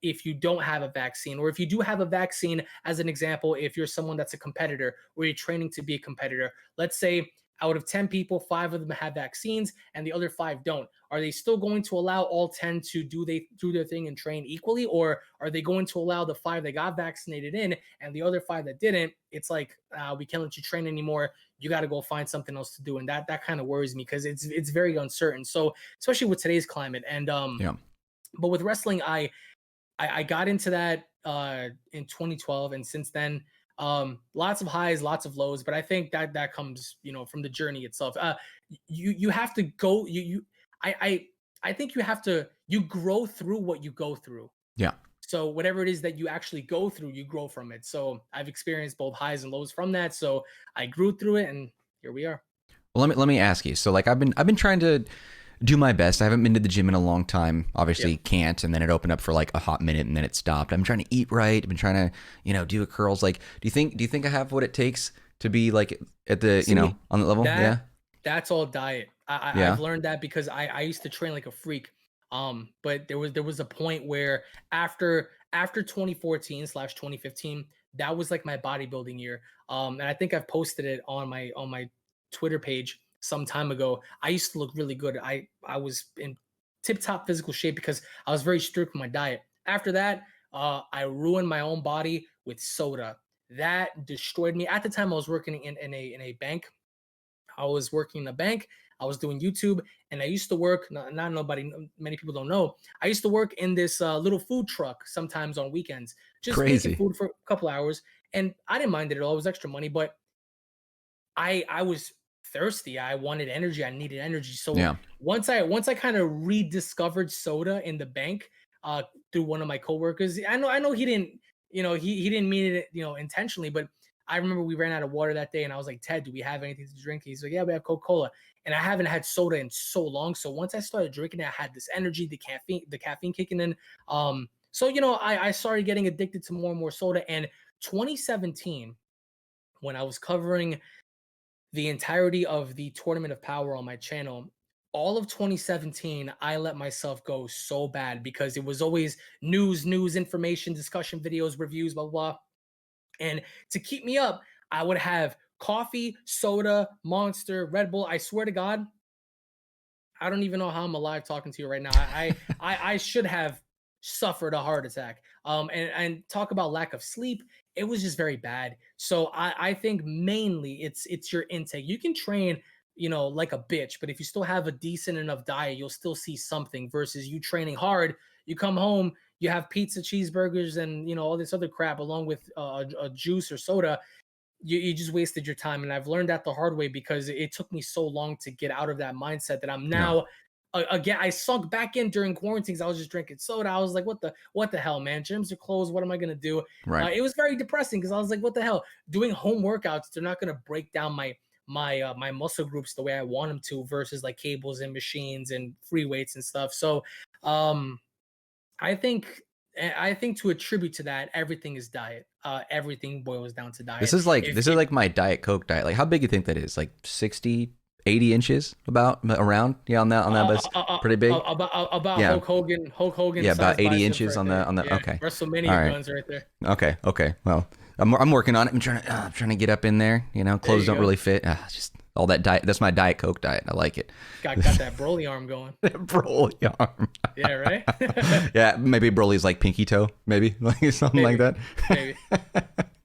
if you don't have a vaccine? Or if you do have a vaccine, as an example, if you're someone that's a competitor or you're training to be a competitor, let's say out of 10 people, 5 of them have vaccines and the other 5 don't. Are they still going to allow all 10 to do their thing and train equally? Or are they going to allow the 5 that got vaccinated in and the other 5 that didn't? It's like, we can't let you train anymore. You got to go find something else to do. And that kind of worries me because it's very uncertain. So especially with today's climate. And Yeah. but with wrestling, I got into that in 2012, and since then, lots of highs, lots of lows. But I think that comes, from the journey itself. You have to go. I think you have to you grow through what you go through. Yeah. So whatever it is that you actually go through, you grow from it. So I've experienced both highs and lows from that. So I grew through it, and here we are. Well, let me ask you. So like I've been trying to do my best. I haven't been to the gym in a long time. Obviously Yep. can't, and then it opened up for like a hot minute and then it stopped. I'm trying to eat right. I've been trying to, do a curls. Like, do you think I have what it takes to be like at the, See, on the level? Yeah. that's all diet. Yeah. I've learned that because I used to train like a freak. But there was a point where after 2014/2015, that was like my bodybuilding year. And I think I've posted it on my Twitter page some time ago. I used to look really good. I was in tip top physical shape because I was very strict with my diet. After that, I ruined my own body with soda. That destroyed me. At the time, I was working in a bank. I was working in a bank. I was doing YouTube, and I used to work. Not nobody, many people don't know. I used to work in this little food truck sometimes on weekends, just making Crazy. food for a couple hours, and I didn't mind it at all. It was extra money, but I was thirsty. I wanted energy. I needed energy. So Yeah. once I kind of rediscovered soda in the bank, uh, through one of my coworkers. I know he didn't, he didn't mean it, intentionally, but I remember we ran out of water that day, and I was like, Ted, do we have anything to drink? He's like, yeah, we have Coca-Cola, and I haven't had soda in so long. So once I started drinking it, I had this energy, the caffeine kicking in. So I started getting addicted to more and more soda. And 2017, when I was covering the entirety of the Tournament of Power on my channel, all of 2017, I let myself go so bad because it was always news, information, discussion videos, reviews, blah, blah, blah. And to keep me up, I would have coffee, soda, Monster, Red Bull. I swear to God, I don't even know how I'm alive talking to you right now. I should have suffered a heart attack. And talk about lack of sleep. It was just very bad. So I think mainly it's your intake. You can train, like a bitch, but if you still have a decent enough diet, you'll still see something. Versus you training hard, you come home, you have pizza, cheeseburgers, and all this other crap along with a juice or soda. You just wasted your time. And I've learned that the hard way because it took me so long to get out of that mindset that I'm Yeah. now, again, I sunk back in during quarantines. I was just drinking soda. I was like, what the hell, man? Gyms are closed. What am I gonna do? Right. It was very depressing because I was like, what the hell? Doing home workouts, they're not gonna break down my muscle groups the way I want them to, versus like cables and machines and free weights and stuff. So um I think I think to attribute to that, everything is diet. Everything boils down to This diet. is like If this is like my Diet Coke diet. Like how big you think that is? Like 60, 80 inches about around? Yeah, on that that's pretty big. about Yeah. Hulk Hogan Yeah, about sized 80 biceps inches right on there. the Yeah, okay. All WrestleMania right. guns right there. Okay. Well, I'm working on it. I'm trying to get up in there. There Clothes you don't go. really fit. Just all that diet. That's my Diet Coke diet. I like it. Got that Broly arm going. Broly arm. Yeah, right. Yeah, maybe Broly's like pinky toe. Maybe like something like Maybe, that.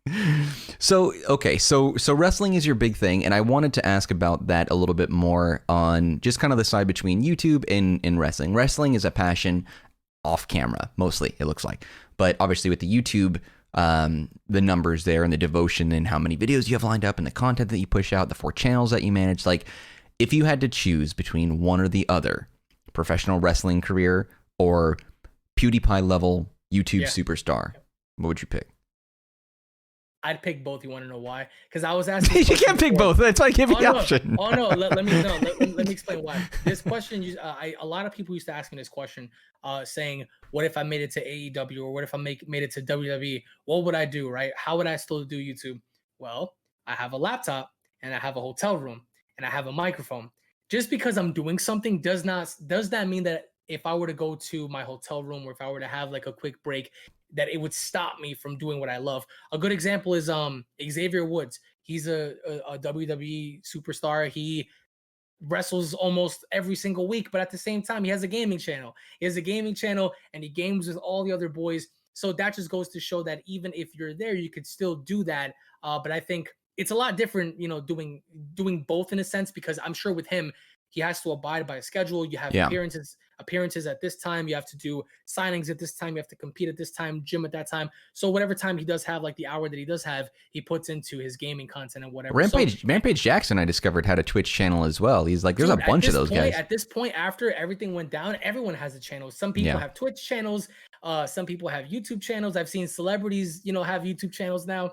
maybe. So okay, so wrestling is your big thing, and I wanted to ask about that a little bit more on just kind of the side between YouTube and wrestling. Wrestling is a passion off camera, mostly it looks like, but obviously with the YouTube, the numbers there and the devotion and how many videos you have lined up and the content that you push out, the 4 channels that you manage, like if you had to choose between one or the other, professional wrestling career or PewDiePie level YouTube Yeah. superstar, what would you pick? I'd pick both. You want to know why? Because I was asking. You can't pick both. That's why I gave you Oh the no! option. Oh no! Let me explain why. This question, a lot of people used to ask me this question, saying, "What if I made it to AEW, or what if I made it to WWE? What would I do? Right? How would I still do YouTube?" Well, I have a laptop, and I have a hotel room, and I have a microphone. Just because I'm doing something does that mean that if I were to go to my hotel room, or if I were to have like a quick break, that it would stop me from doing what I love? A good example is Xavier Woods. He's a WWE superstar. He wrestles almost every single week, but at the same time, he has a gaming channel. He has a gaming channel, and he games with all the other boys. So that just goes to show that even if you're there, you could still do that. But I think it's a lot different, doing both in a sense, because I'm sure with him, he has to abide by a schedule. You have Yeah. appearances appearances at this time, you have to do signings at this time, you have to compete at this time, gym at that time. So whatever time he does have, like the hour that he does have, he puts into his gaming content and whatever. Rampage Jackson, I discovered, had a Twitch channel as well. He's like, there's dude, a bunch of those guys. At this point, after everything went down, everyone has a channel. Some people have Twitch channels. Some people have YouTube channels. I've seen celebrities, have YouTube channels now.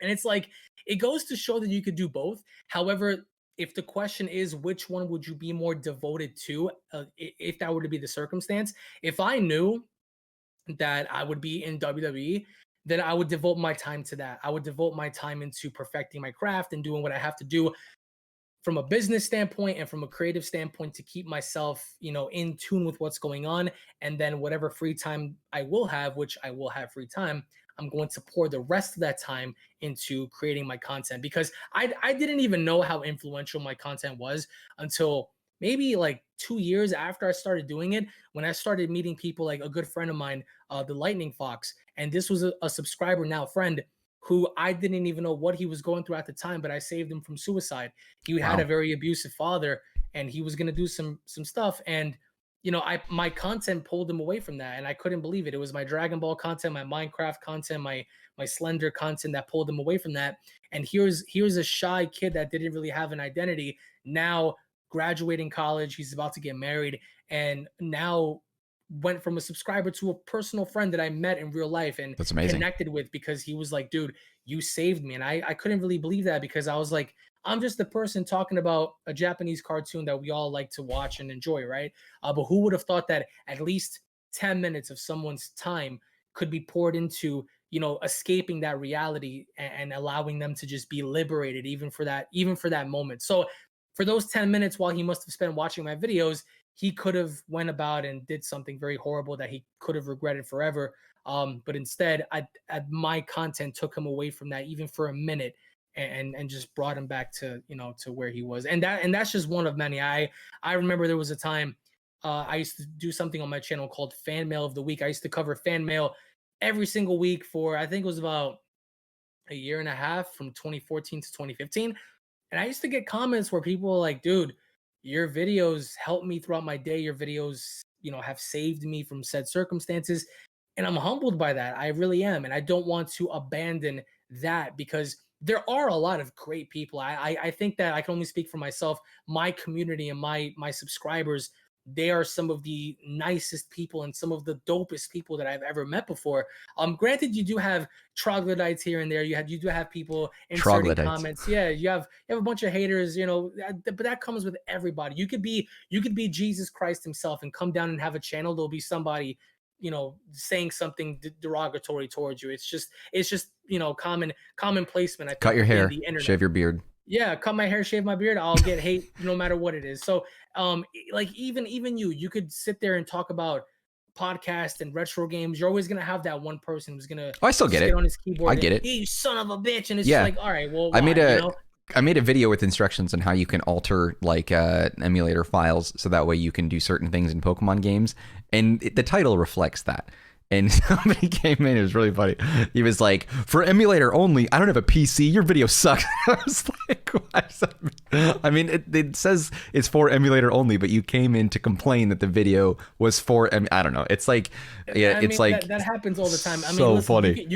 And it's like, it goes to show that you could do both. However, if the question is which one would you be more devoted to, if that were to be the circumstance, if I knew that I would be in WWE, then I would devote my time to that. I would devote my time into perfecting my craft and doing what I have to do from a business standpoint and from a creative standpoint to keep myself, in tune with what's going on. And then whatever free time I will have, which I will have free time, I'm going to pour the rest of that time into creating my content, because I didn't even know how influential my content was until maybe like 2 years after I started doing it, when I started meeting people like a good friend of mine, the Lightning Fox. And this was a subscriber, now friend, who I didn't even know what he was going through at the time, but I saved him from suicide. He had a very abusive father, and he was going to do some stuff. And, my content pulled him away from that. And I couldn't believe it. It was my Dragon Ball content, my Minecraft content, my Slender content that pulled him away from that. And here's a shy kid that didn't really have an identity, now graduating college. He's about to get married, and now went from a subscriber to a personal friend that I met in real life and That's amazing. connected with, because he was like, dude, you saved me. And I couldn't really believe that, because I was like, I'm just the person talking about a Japanese cartoon that we all like to watch and enjoy, right? But who would have thought that at least 10 minutes of someone's time could be poured into, escaping that reality and allowing them to just be liberated, even for that moment. So for those 10 minutes while he must have spent watching my videos, he could have went about and did something very horrible that he could have regretted forever. But instead, my content took him away from that, even for a minute, and just brought him back to, to where he was. And that's just one of many. I remember there was a time I used to do something on my channel called Fan Mail of the Week. I used to cover fan mail every single week for, I think it was about a year and a half, from 2014 to 2015. And I used to get comments where people were like, dude, your videos help me throughout my day. Your videos, have saved me from said circumstances. And I'm humbled by that. I really am. And I don't want to abandon that, because there are a lot of great people. I think that I can only speak for myself. My community and my subscribers, they are some of the nicest people and some of the dopest people that I've ever met before. Granted, you do have troglodytes here and there. You do have people inserting comments. Yeah, you have a bunch of haters, but that comes with everybody. You could be Jesus Christ himself and come down and have a channel. There'll be somebody, saying something derogatory towards you. It's just common placement. I think, cut your hair, shave your beard. Yeah, cut my hair, shave my beard, I'll get hate no matter what it is. So like even you could sit there and talk about podcast and retro games. You're always gonna have that one person who's gonna I still get it on his keyboard. I get it. Hey, you son of a bitch. And it's just like, all right, well, I made a video with instructions on how you can alter like emulator files so that way you can do certain things in Pokemon games, and the title reflects that. And somebody came in, it was really funny. He was like, for emulator only, I don't have a PC, your video sucks. I was like, what? I mean, it says it's for emulator only, but you came in to complain that the video was for, I don't know. It's like, yeah, it's like. That happens all the time. I mean, so listen, funny.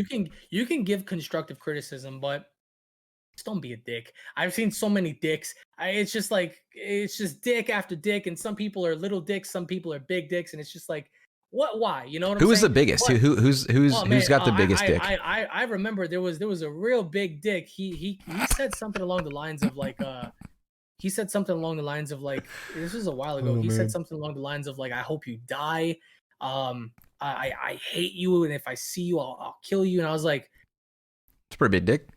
You can give constructive criticism, but just don't be a dick. I've seen so many dicks. It's just dick after dick. And some people are little dicks, some people are big dicks. And it's just like, what? Why? You know what I'm saying? Who is the biggest? Who's got the biggest dick? I remember there was a real big dick. He said something along the lines of like this was a while ago. He said something along the lines of like, I hope you die. I hate you, and if I see you, I'll kill you. And I was like, it's a pretty big dick.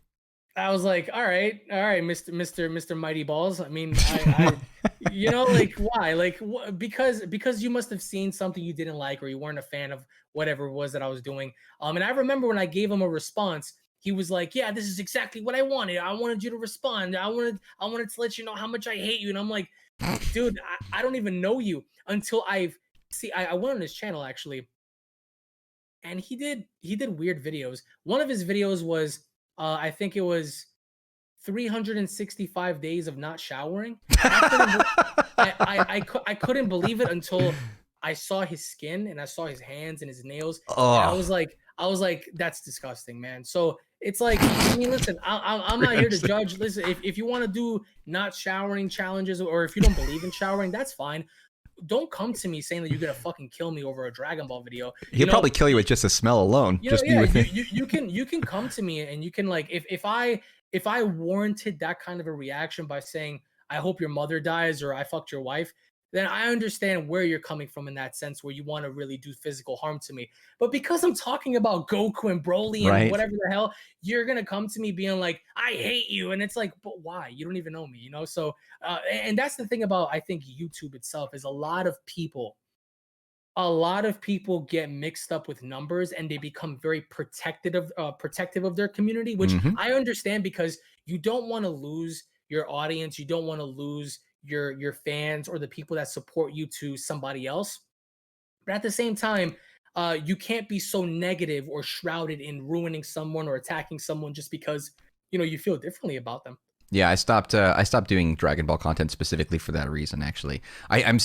I was like, all right, Mr. Mighty Balls. I mean, I like, why? Like, because you must have seen something you didn't like, or you weren't a fan of whatever it was that I was doing. And I remember when I gave him a response, he was like, yeah, this is exactly what I wanted. I wanted you to respond. I wanted to let you know how much I hate you. And I'm like, dude, I don't even know you until I went on his channel actually, and he did weird videos. One of his videos was, I think it was 365 days of not showering. I couldn't I couldn't believe it until I saw his skin and I saw his hands and his nails, and Oh, I was like, that's disgusting, man. So it's like, I mean, listen, I'm not here to judge. Listen, if you want to do not showering challenges, or if you don't believe in showering, that's fine. Don't come to me saying that you're gonna fucking kill me over a Dragon Ball video. he'll probably kill you with just the smell alone. Just be Yeah, with me. you can come to me and you can, like, if I warranted that kind of a reaction by saying I hope your mother dies or I fucked your wife, then I understand where you're coming from in that sense, where you want to really do physical harm to me. But because I'm talking about Goku and Broly and Right. whatever the hell, you're gonna come to me being like, I hate you, and it's like, but why? You don't even know me, you know? So and that's the thing about, I think, YouTube itself, is a lot of people get mixed up with numbers and they become very protective of their community, which Hmm. I understand, because you don't want to lose your audience, you don't want to lose your fans or the people that support you to somebody else. But at the same time, you can't be so negative or shrouded in ruining someone or attacking someone just because, you feel differently about them. Yeah, I stopped. I stopped doing Dragon Ball content specifically for that reason. Actually, I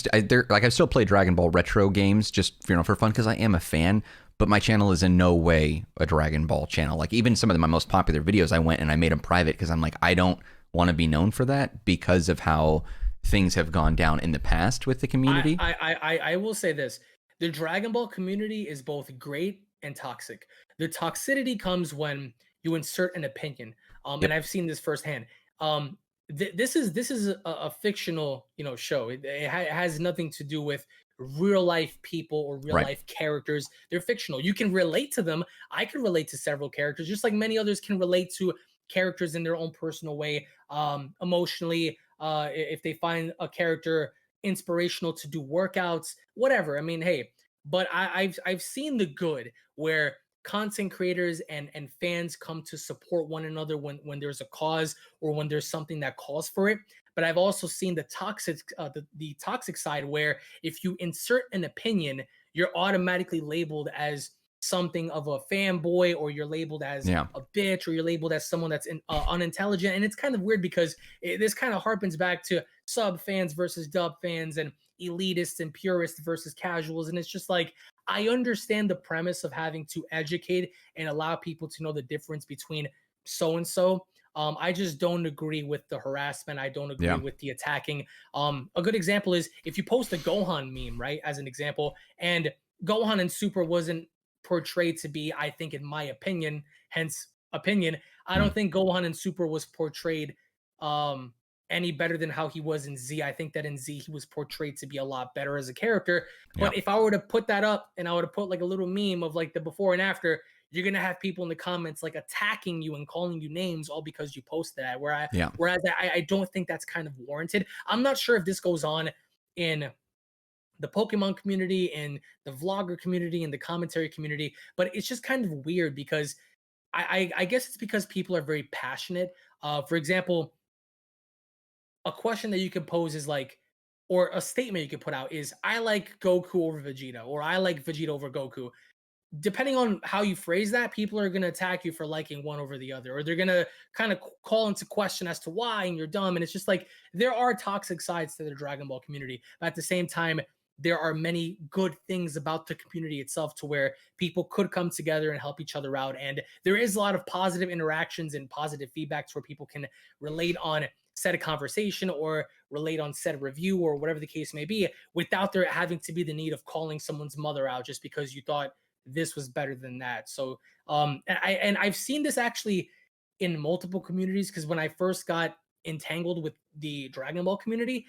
still play Dragon Ball retro games just for fun because I am a fan. But my channel is in no way a Dragon Ball channel. Like even some of my most popular videos, I went and I made them private because I'm like, I don't want to be known for that because of how things have gone down in the past with the community. I will say this: the Dragon Ball community is both great and toxic. The toxicity comes when you insert an opinion, and Yep. I've seen this firsthand. Um, this is a fictional, show. It has nothing to do with real life people or real Right. life characters. They're fictional. You can relate to them. I can relate to several characters, just like many others can relate to characters in their own personal way, emotionally. If they find a character inspirational to do workouts, whatever. I mean, hey, but I've seen the good where content creators and fans come to support one another when there's a cause or when there's something that calls for it. But I've also seen the the toxic side, where if you insert an opinion, you're automatically labeled as something of a fanboy, or you're labeled as Yeah. a bitch, or you're labeled as someone that's unintelligent. And it's kind of weird because this kind of harpens back to sub fans versus dub fans, and elitists and purists versus casuals. And it's just like, I understand the premise of having to educate and allow people to know the difference between so and so. I just don't agree with the harassment. I don't agree Yeah. with the attacking. A good example is if you post a Gohan meme, right, as an example, and Gohan and Super wasn't portrayed to be, I think, in my opinion, hence opinion, I Hmm. don't think Gohan and Super was portrayed um any better than how he was in Z. I think that in Z he was portrayed to be a lot better as a character. Yeah. But if I were to put that up and I were to put like a little meme of like the before and after, you're gonna have people in the comments like attacking you and calling you names all because you posted that. Yeah. Whereas I don't think that's kind of warranted. I'm not sure if this goes on in the Pokemon community, in the vlogger community, in the commentary community, but it's just kind of weird because I guess it's because people are very passionate. For example, a question that you could pose is like, or a statement you could put out is, I like Goku over Vegeta, or I like Vegeta over Goku. Depending on how you phrase that, people are going to attack you for liking one over the other, or they're going to kind of call into question as to why, and you're dumb. And it's just like, there are toxic sides to the Dragon Ball community, but at the same time, there are many good things about the community itself, to where people could come together and help each other out. And there is a lot of positive interactions and positive feedbacks where people can relate on said conversation or relate on said review or whatever the case may be, without there having to be the need of calling someone's mother out just because you thought this was better than that. So and I've seen this actually in multiple communities, because when I first got entangled with the Dragon Ball community,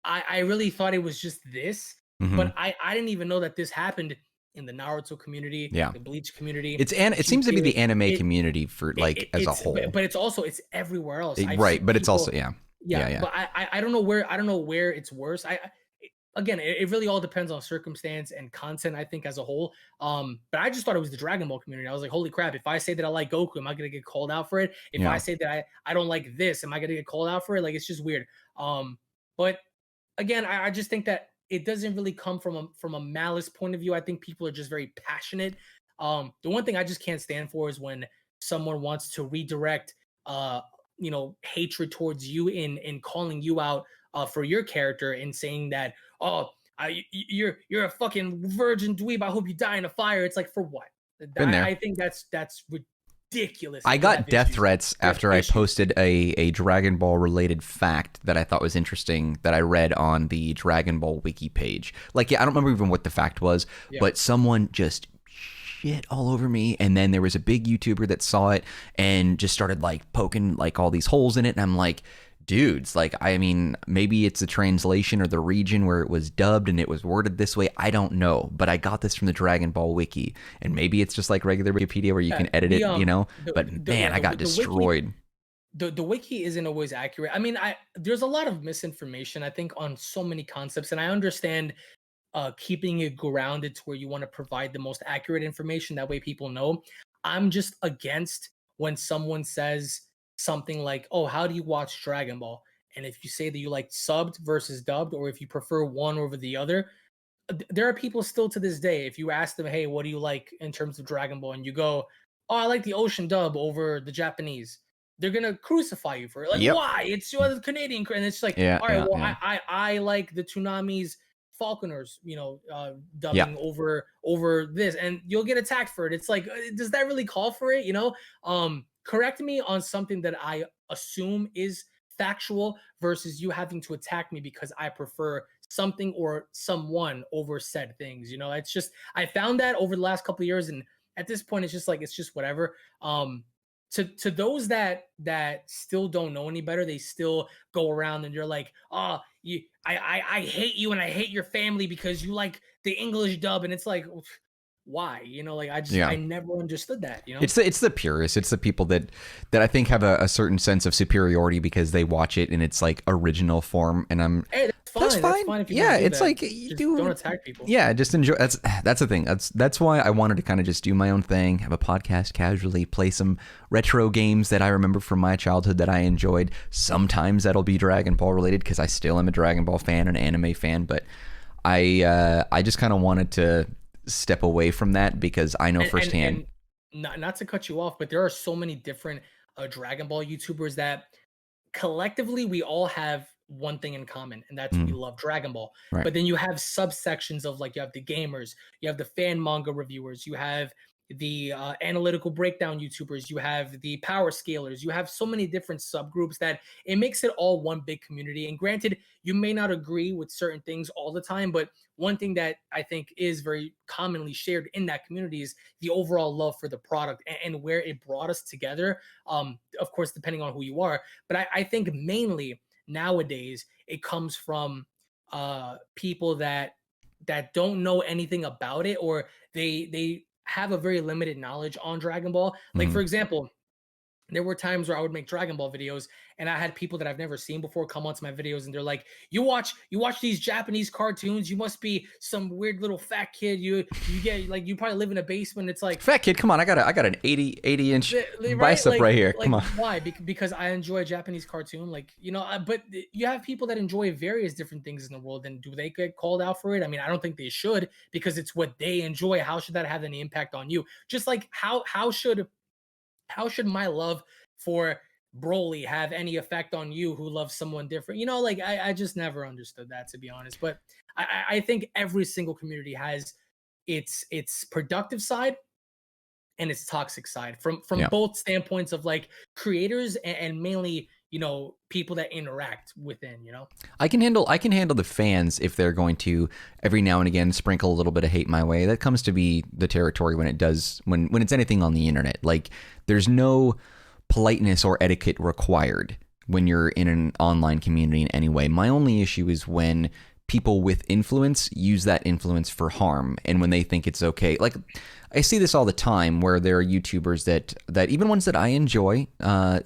I really thought it was just this, Hmm. but I didn't even know that this happened in the Naruto community, Yeah. the Bleach community, It seems to be GT. the anime It, community for like as a it's whole. but it's also, it's everywhere else. I've Right, seen but it's also people, yeah. yeah, Yeah, yeah. but I don't know where, it's worse. Again, it really all depends on circumstance and content, I think, as a whole. But I just thought it was the Dragon Ball community. I was like, holy crap, if I say that I like Goku, am I gonna get called out for it? If I Yeah. say that I don't like this, am I gonna get called out for it? Like, it's just weird. But again, I just think that it doesn't really come from a malice point of view. I think people are just very passionate. The one thing I just can't stand for is when someone wants to redirect hatred towards you in calling you out for your character and saying that, oh, you're a fucking virgin dweeb, I hope you die in a fire. It's like, for what? Been there. I think that's ridiculous. I got death threats after I posted a Dragon Ball related fact that I thought was interesting that I read on the Dragon Ball wiki page. Like, yeah, I don't remember even what the fact was, but someone just shit all over me, and then there was a big YouTuber that saw it and just started like poking like all these holes in it, and I'm like, dudes, like, I mean, maybe it's the translation or the region where it was dubbed and it was worded this way. I don't know, but I got this from the Dragon Ball wiki, and maybe it's just like regular Wikipedia where you can edit it, but man, I got destroyed. The wiki isn't always accurate. I mean, there's a lot of misinformation, I think, on so many concepts, and I understand keeping it grounded to where you want to provide the most accurate information. That way people know. I'm just against when someone says something like, oh, how do you watch Dragon Ball? And if you say that you like subbed versus dubbed, or if you prefer one over the other, there are people still to this day, if you ask them, hey, what do you like in terms of Dragon Ball? And you go, oh, I like the Ocean dub over the Japanese. They're going to crucify you for it. Like, why? It's the Canadian. And it's like, all right, I like the Toonami's Falconers, dubbing over this, and you'll get attacked for it. It's like, does that really call for it? Correct me on something that I assume is factual versus you having to attack me because I prefer something or someone over said things. It's just, I found that over the last couple of years, and at this point it's just like, it's just whatever. To those that still don't know any better, they still go around and you're like, oh, I hate you and I hate your family because you like the English dub, and it's like, why? I never understood that. It's the purists. It's the people that I think have a certain sense of superiority because they watch it in its like original form, and I'm that's fine. That's fine if you it's that. Like you don't attack people. Yeah, just enjoy. That's the thing. That's why I wanted to kind of just do my own thing, have a podcast casually, play some retro games that I remember from my childhood that I enjoyed. Sometimes that'll be Dragon Ball related because I still am a Dragon Ball fan, an anime fan, but I just kind of wanted to step away from that because I know firsthand. And not to cut you off, but there are so many different Dragon Ball YouTubers that collectively we all have one thing in common, and that's we love Dragon Ball. Right. But then you have subsections of, like, you have the gamers, you have the fan manga reviewers, you have the analytical breakdown YouTubers, you have the power scalers, you have so many different subgroups that it makes it all one big community. And granted, you may not agree with certain things all the time, but one thing that I think is very commonly shared in that community is the overall love for the product and where it brought us together. Of course, depending on who you are, but I think mainly nowadays it comes from people that don't know anything about it, or they have a very limited knowledge on Dragon Ball. Like, for example, there were times where I would make Dragon Ball videos and I had people that I've never seen before come onto my videos and they're like, you watch these Japanese cartoons, you must be some weird little fat kid. You get, like, you probably live in a basement. It's like, fat kid, come on, I got an 80 inch bicep right here. Like, come on. Why? Because I enjoy a Japanese cartoon, like, but you have people that enjoy various different things in the world, and do they get called out for it? I mean, I don't think they should, because it's what they enjoy. How should that have any impact on you? Just like how should my love for Broly have any effect on you who loves someone different? Like, I just never understood that, to be honest. But I think every single community has its productive side and its toxic side from both standpoints of, like, creators and mainly, people that interact within, I can handle the fans if they're going to every now and again sprinkle a little bit of hate my way. That comes to be the territory when it's anything on the internet. Like, there's no politeness or etiquette required when you're in an online community in any way. My only issue is when people with influence use that influence for harm, and when they think it's okay. Like, I see this all the time where there are YouTubers that even ones that I enjoy,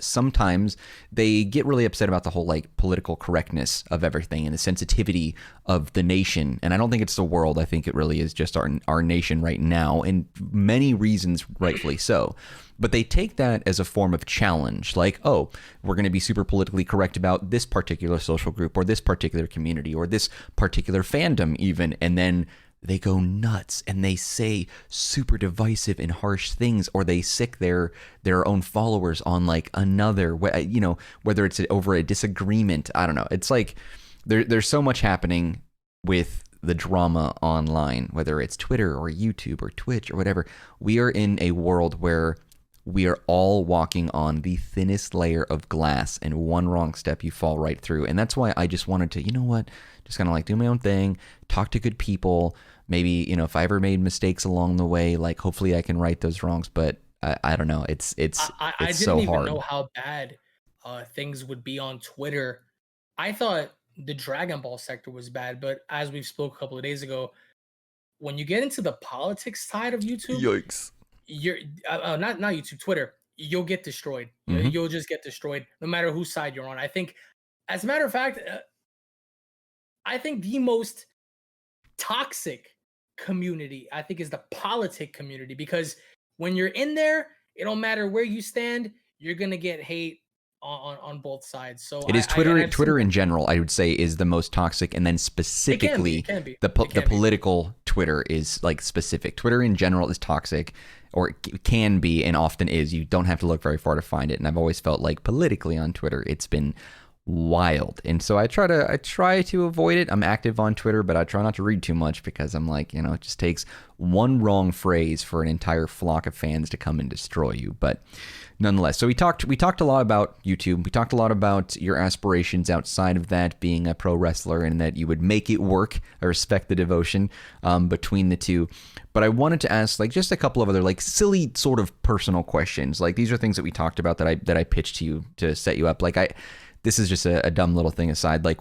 sometimes they get really upset about the whole, like, political correctness of everything and the sensitivity of the nation. And I don't think it's the world. I think it really is just our nation right now, and many reasons rightfully so. But they take that as a form of challenge, like, oh, we're going to be super politically correct about this particular social group or this particular community or this particular fandom even, and then they go nuts and they say super divisive and harsh things, or they sick their own followers on like another, you know, whether it's over a disagreement. I don't know. It's like there's so much happening with the drama online, whether it's Twitter or YouTube or Twitch or whatever. We are in a world where we are all walking on the thinnest layer of glass, and one wrong step, you fall right through. And that's why I just wanted to, you know what, just kind of like do my own thing, talk to good people. Maybe, you know, if I ever made mistakes along the way, like hopefully I can right those wrongs. But I don't know. It's I didn't so even hard. know how bad things would be on Twitter. I thought the Dragon Ball sector was bad, but as we've spoke a couple of days ago, when you get into the politics side of YouTube, Yikes. you're not YouTube, Twitter, you'll get destroyed. Mm-hmm. You'll just get destroyed no matter whose side you're on. I think, as a matter of fact, I think the most toxic community, I think, is the politic community, because when you're in there, it don't matter where you stand, you're gonna get hate on both sides. So It is I've seen Twitter in general, I would say, is the most toxic, and then specifically it can be the political Twitter is like specific. Twitter in general is toxic, or it can be, and often is. You don't have to look very far to find it. And I've always felt like politically on Twitter, it's been wild. And so I try to avoid it. I'm active on Twitter, but I try not to read too much, because I'm like, you know, it just takes one wrong phrase for an entire flock of fans to come and destroy you. But nonetheless, so we talked a lot about YouTube. We talked a lot about your aspirations outside of that, being a pro wrestler, and that you would make it work. I respect the devotion between the two. But I wanted to ask like just a couple of other like silly sort of personal questions. Like these are things that we talked about that I pitched to you to set you up. Like this is just a dumb little thing aside. Like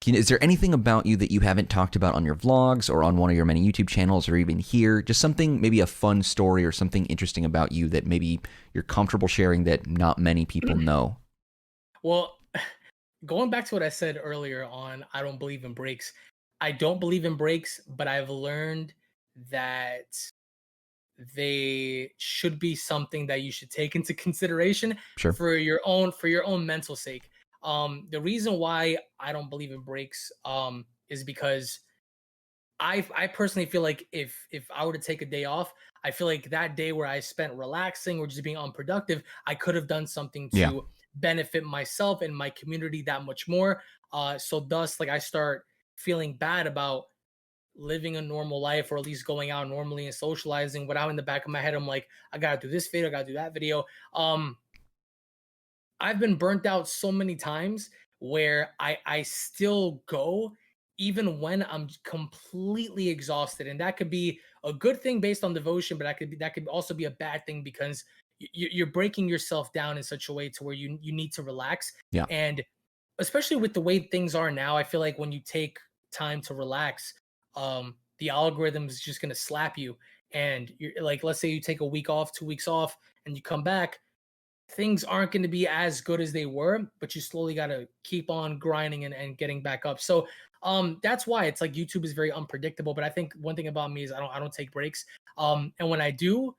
is there anything about you that you haven't talked about on your vlogs or on one of your many YouTube channels or even here? Just something, maybe a fun story or something interesting about you that maybe you're comfortable sharing that not many people know. Well, going back to what I said earlier on, I don't believe in breaks. I don't believe in breaks, but I've learned that they should be something that you should take into consideration Sure. for your own mental sake. The reason why I don't believe in breaks is because I personally feel like if I were to take a day off, I feel like that day where I spent relaxing or just being unproductive, I could have done something Yeah. to benefit myself and my community that much more. So thus, like, I start feeling bad about living a normal life, or at least going out normally and socializing, without in the back of my head, I'm like, I gotta do this video, I gotta do that video. I've been burnt out so many times where I still go even when I'm completely exhausted, and that could be a good thing based on devotion, but that could also be a bad thing because you're breaking yourself down in such a way to where you need to relax. Yeah. And especially with the way things are now, I feel like when you take time to relax, the algorithm is just gonna slap you. And you're like, let's say you take a week off, 2 weeks off, and you come back, things aren't going to be as good as they were, but you slowly got to keep on grinding and getting back up. So that's why it's like YouTube is very unpredictable. But I think one thing about me is I don't take breaks. And when I do,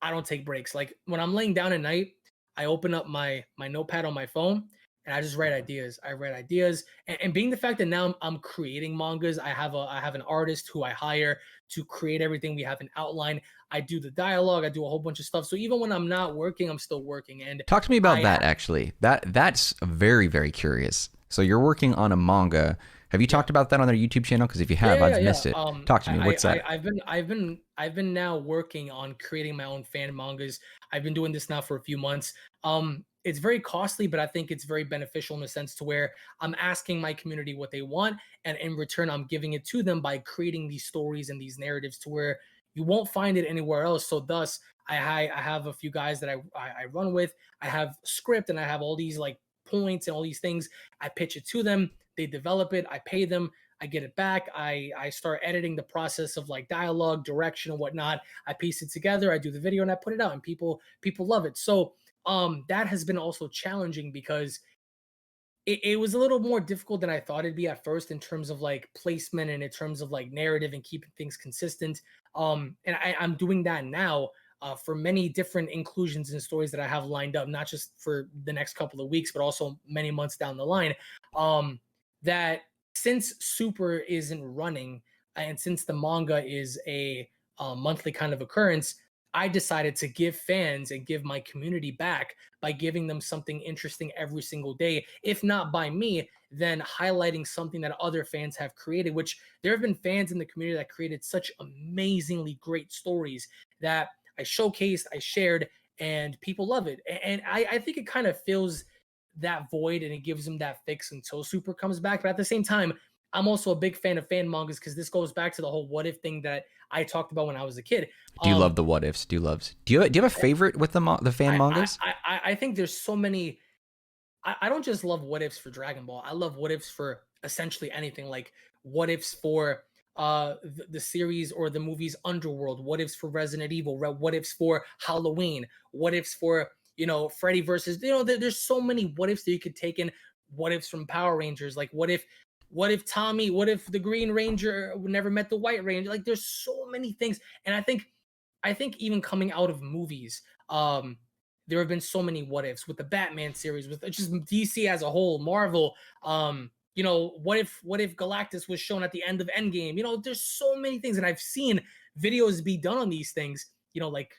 I don't take breaks. Like when I'm laying down at night, I open up my notepad on my phone and I just write ideas. I write ideas, and being the fact that now I'm creating mangas, I have an artist who I hire to create everything. We have an outline. I do the dialogue. I do a whole bunch of stuff. So even when I'm not working, I'm still working. And talk to me about that. Actually, that's very, very curious. So you're working on a manga. Have you talked about that on their YouTube channel? Because if you have, I've missed it. Talk to me. What's that? I've been now working on creating my own fan mangas. I've been doing this now for a few months. It's very costly, but I think it's very beneficial in the sense to where I'm asking my community what they want, and in return, I'm giving it to them by creating these stories and these narratives to where you won't find it anywhere else. So thus, I have a few guys that I run with. I have script and I have all these like points and all these things. I pitch it to them. They develop it. I pay them. I get it back. I start editing the process of like dialogue, direction, and whatnot. I piece it together. I do the video and I put it out, and people love it. So that has been also challenging because it was a little more difficult than I thought it'd be at first in terms of like placement and in terms of like narrative and keeping things consistent. And I'm doing that now for many different inclusions and stories that I have lined up, not just for the next couple of weeks, but also many months down the line. That since Super isn't running, and since the manga is a monthly kind of occurrence, I decided to give fans and give my community back by giving them something interesting every single day. If not by me, then highlighting something that other fans have created, which there have been fans in the community that created such amazingly great stories that I showcased, I shared, and people love it. And I think it kind of fills that void and it gives them that fix until Super comes back. But at the same time, I'm also a big fan of fan mangas because this goes back to the whole what if thing that I talked about when I was a kid. Do you love the what ifs? Do you have a favorite with the fan mangas? I think there's so many. I don't just love what ifs for Dragon Ball. I love what ifs for essentially anything. Like what ifs for the series or the movies Underworld. What ifs for Resident Evil. What ifs for Halloween. What ifs for Freddy versus there's so many what ifs that you could take in. What ifs from Power Rangers. Like what if Tommy, what if the Green Ranger never met the White Ranger? Like there's so many things. And I think even coming out of movies, there have been so many what ifs with the Batman series, with just DC as a whole, Marvel. What if Galactus was shown at the end of Endgame? There's so many things, and I've seen videos be done on these things. Like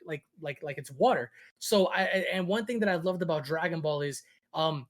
it's water. So and one thing that I've loved about Dragon Ball is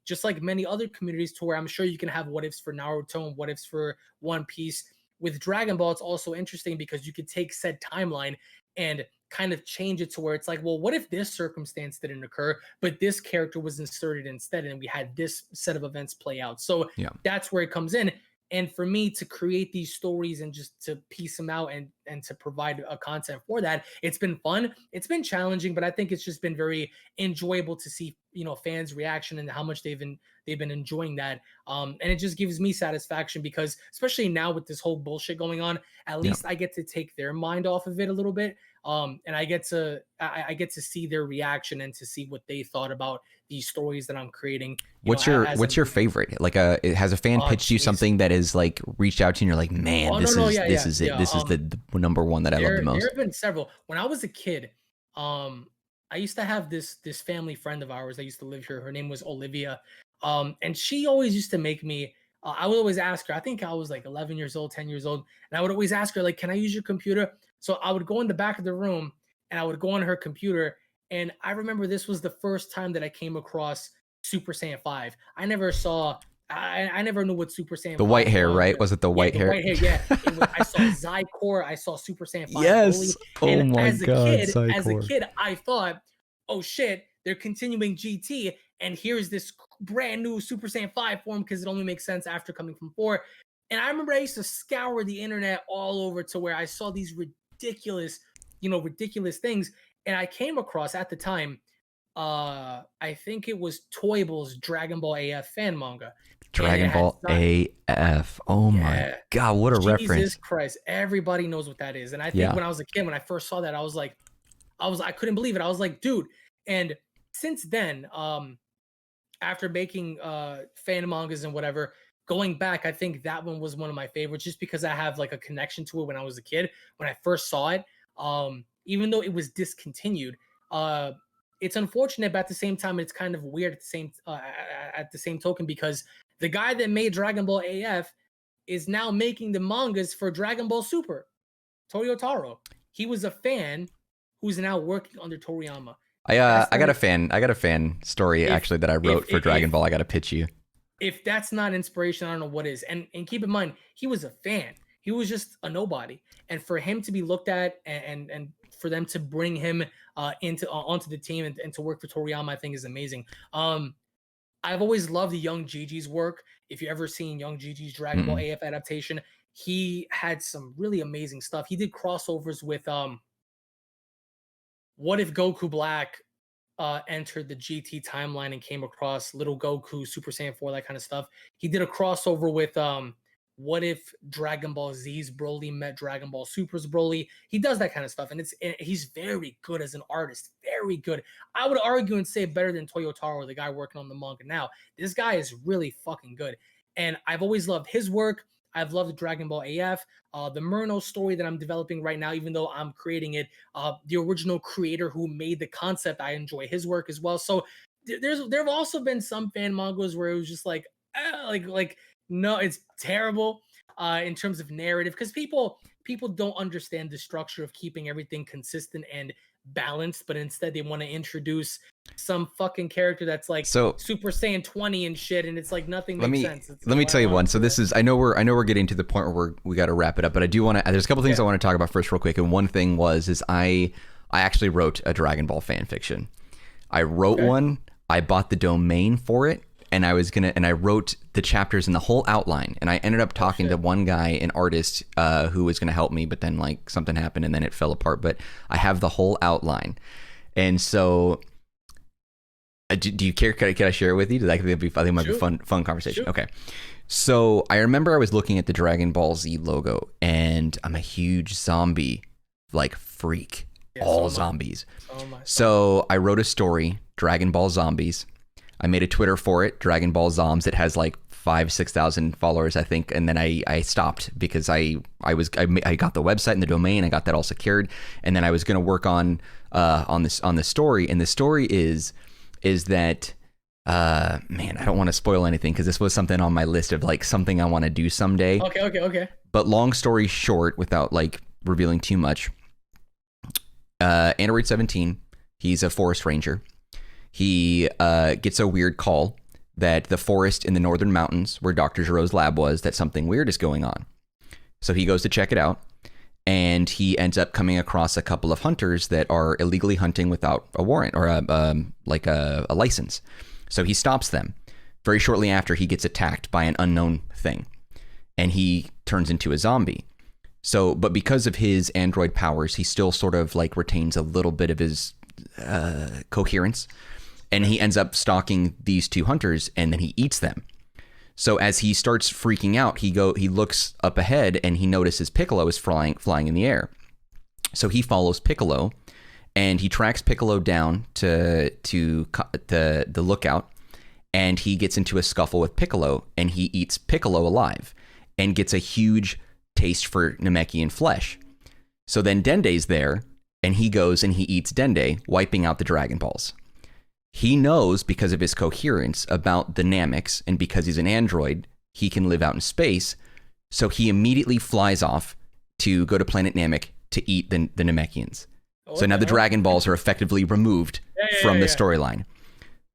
just like many other communities, to where I'm sure you can have what ifs for Naruto and what ifs for One Piece. With Dragon Ball, it's also interesting because you could take said timeline and kind of change it to where it's like, well, what if this circumstance didn't occur, but this character was inserted instead, and we had this set of events play out? So that's where it comes in. And for me to create these stories and just to piece them out and to provide a content for that, it's been fun. It's been challenging, but I think it's just been very enjoyable to see fans' reaction and how much they've been enjoying that. And it just gives me satisfaction because, especially now with this whole bullshit going on, at least I get to take their mind off of it a little bit. And I get to see their reaction and to see what they thought about these stories that I'm creating. What's your favorite? Like, has a fan pitched you something that is like reached out to you and you're like, man, this is it. This is the number one that I love the most. There have been several. When I was a kid, I used to have this family friend of ours that used to live here. Her name was Olivia. And she always used to make me, I would always ask her, I think I was like 11 years old, 10 years old. And I would always ask her, like, can I use your computer? So I would go in the back of the room and I would go on her computer. And I remember this was the first time that I came across Super Saiyan 5. I never knew what Super Saiyan 5 The white hair, right? Was it the white hair? The white hair, yeah. I saw Zycor. I saw Super Saiyan 5. Yes. Bully. And as a kid, I thought, oh shit, they're continuing GT. And here's this brand new Super Saiyan 5 form because it only makes sense after coming from 4. And I remember I used to scour the internet all over to where I saw these ridiculous things. And I came across at the time, I think it was Toyble's Dragon Ball AF fan manga. Dragon Ball AF. Oh my God, what a reference. Jesus Christ. Everybody knows what that is. And I think when I was a kid, when I first saw that, I couldn't believe it. I was like, dude. And since then, after making fan mangas and whatever, going back, I think that one was one of my favorites just because I have like a connection to it when I was a kid. When I first saw it, even though it was discontinued, it's unfortunate, but at the same time, it's kind of weird at the same token, because the guy that made Dragon Ball AF is now making the mangas for Dragon Ball Super, Toyotaro. He was a fan who's now working under Toriyama. I got a fan story actually that I wrote for Dragon Ball. I got to pitch you. If that's not inspiration, I don't know what is. And keep in mind, he was a fan. He was just a nobody. And for him to be looked at and for them to bring him onto the team and to work for Toriyama, I think is amazing. I've always loved Young Gigi's work. If you ever seen Young Gigi's Dragon Ball AF adaptation, he had some really amazing stuff. He did crossovers with what if Goku Black entered the GT timeline and came across Little Goku, Super Saiyan 4, that kind of stuff. He did a crossover with what if Dragon Ball Z's Broly met Dragon Ball Super's Broly. He does that kind of stuff, and he's very good as an artist. Very good. I would argue and say better than Toyotaro, the guy working on the manga now. This guy is really fucking good, and I've always loved his work. I've loved Dragon Ball AF. The Murno story that I'm developing right now, even though I'm creating it, the original creator who made the concept, I enjoy his work as well. So there have also been some fan mangas where it was just like no, it's terrible in terms of narrative, because people people don't understand the structure of keeping everything consistent and balanced, but instead they want to introduce some fucking character that's like So Super Saiyan 20 and shit, and it's like nothing let makes me sense. It's let like, me why tell you not one. So do this it? is I know we're getting to the point where we got to wrap it up, but I do want to. There's a couple things I want to talk about first, real quick. And one thing is I actually wrote a Dragon Ball fan fiction. I wrote one. I bought the domain for it, and I wrote the chapters and the whole outline. And I ended up talking to one guy, an artist, who was going to help me, but then like something happened and then it fell apart. But I have the whole outline, and so. Do you care? Can I share it with you? I think it might be fun conversation. Sure. Okay. So I remember I was looking at the Dragon Ball Z logo, and I'm a huge zombie like freak. Yeah, all zombies. So I wrote a story, Dragon Ball Zombies. I made a Twitter for it, Dragon Ball Zoms. It has like 5,000-6,000 followers, I think, and then I stopped because I got the website and the domain. I got that all secured, and then I was going to work on the story. And the story is that man, I don't want to spoil anything because this was something on my list of like something I want to do someday. Okay. But long story short, without like revealing too much, Android 17, he's a forest ranger. He gets a weird call that the forest in the northern mountains where Dr. Giro's lab was, that something weird is going on. So he goes to check it out, and he ends up coming across a couple of hunters that are illegally hunting without a warrant or a license. So he stops them. Very shortly after, he gets attacked by an unknown thing, and he turns into a zombie. So, but because of his android powers, he still sort of like retains a little bit of his coherence, and he ends up stalking these two hunters, and then he eats them. So as he starts freaking out, he looks up ahead, and he notices Piccolo is flying in the air. So he follows Piccolo, and he tracks Piccolo down to the lookout, and he gets into a scuffle with Piccolo, and he eats Piccolo alive, and gets a huge taste for Namekian flesh. So then Dende's there, and he goes and he eats Dende, wiping out the Dragon Balls. He knows, because of his coherence, about the Namecs, and because he's an android, he can live out in space. So he immediately flies off to go to planet Namek to eat the Namekians. So now the Dragon Balls are effectively removed from the storyline.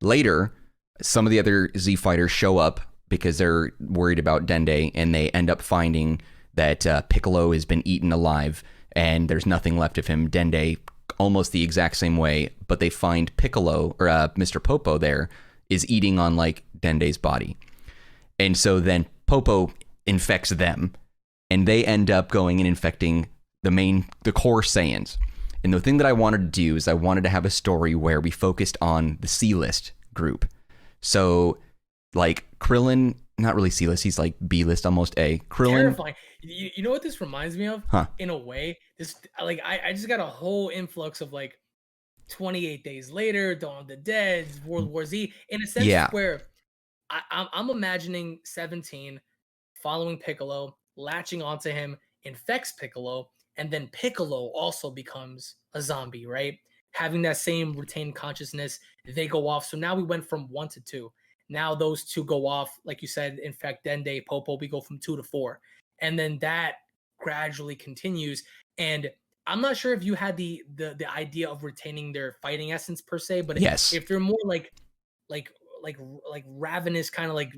Later, some of the other Z fighters show up because they're worried about Dende, and they end up finding that Piccolo has been eaten alive, and there's nothing left of him. Dende, almost the exact same way, but they find Piccolo, or Mr. Popo there, is eating on like Dende's body. And so then Popo infects them, and they end up going and infecting the core Saiyans. And the thing that I wanted to do is I wanted to have a story where we focused on the C-list group. So like Krillin, not really C-list, he's like B-list, almost A. Krillin. Terrifying. You know what this reminds me of? In a way, this like I just got a whole influx of like 28 Days Later, Dawn of the Dead, World War Z, in a sense where I'm imagining 17 following Piccolo, latching onto him, infects Piccolo, and then Piccolo also becomes a zombie, right? Having that same retained consciousness, they go off. So now we went from 1 to 2. Now those two go off, like you said, infect Dende, Popo, we go from 2 to 4. And then that gradually continues. And I'm not sure if you had the idea of retaining their fighting essence per se, but if they're more like ravenous, kind of like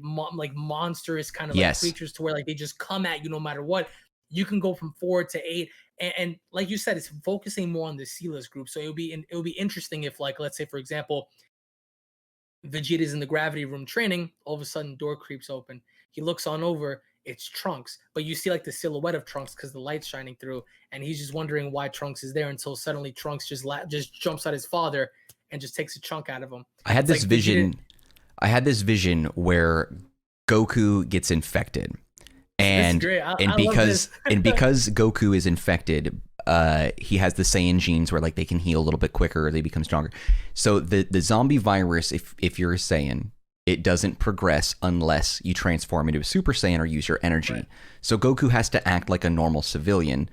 monstrous kind of like creatures, to where like they just come at you no matter what, you can go from 4 to 8. And like you said, it's focusing more on the C-list group. So it would be interesting if, like, let's say for example, Vegeta's in the gravity room training, all of a sudden door creeps open. He looks on over, it's Trunks, but you see like the silhouette of Trunks because the light's shining through, and he's just wondering why Trunks is there, until suddenly Trunks just jumps at his father and just takes a chunk out of him. I had this vision where Goku gets infected, and because Goku is infected, he has the Saiyan genes where like they can heal a little bit quicker, or they become stronger. So the zombie virus, if you're a Saiyan, it doesn't progress unless you transform into a Super Saiyan or use your energy. Right. So Goku has to act like a normal civilian,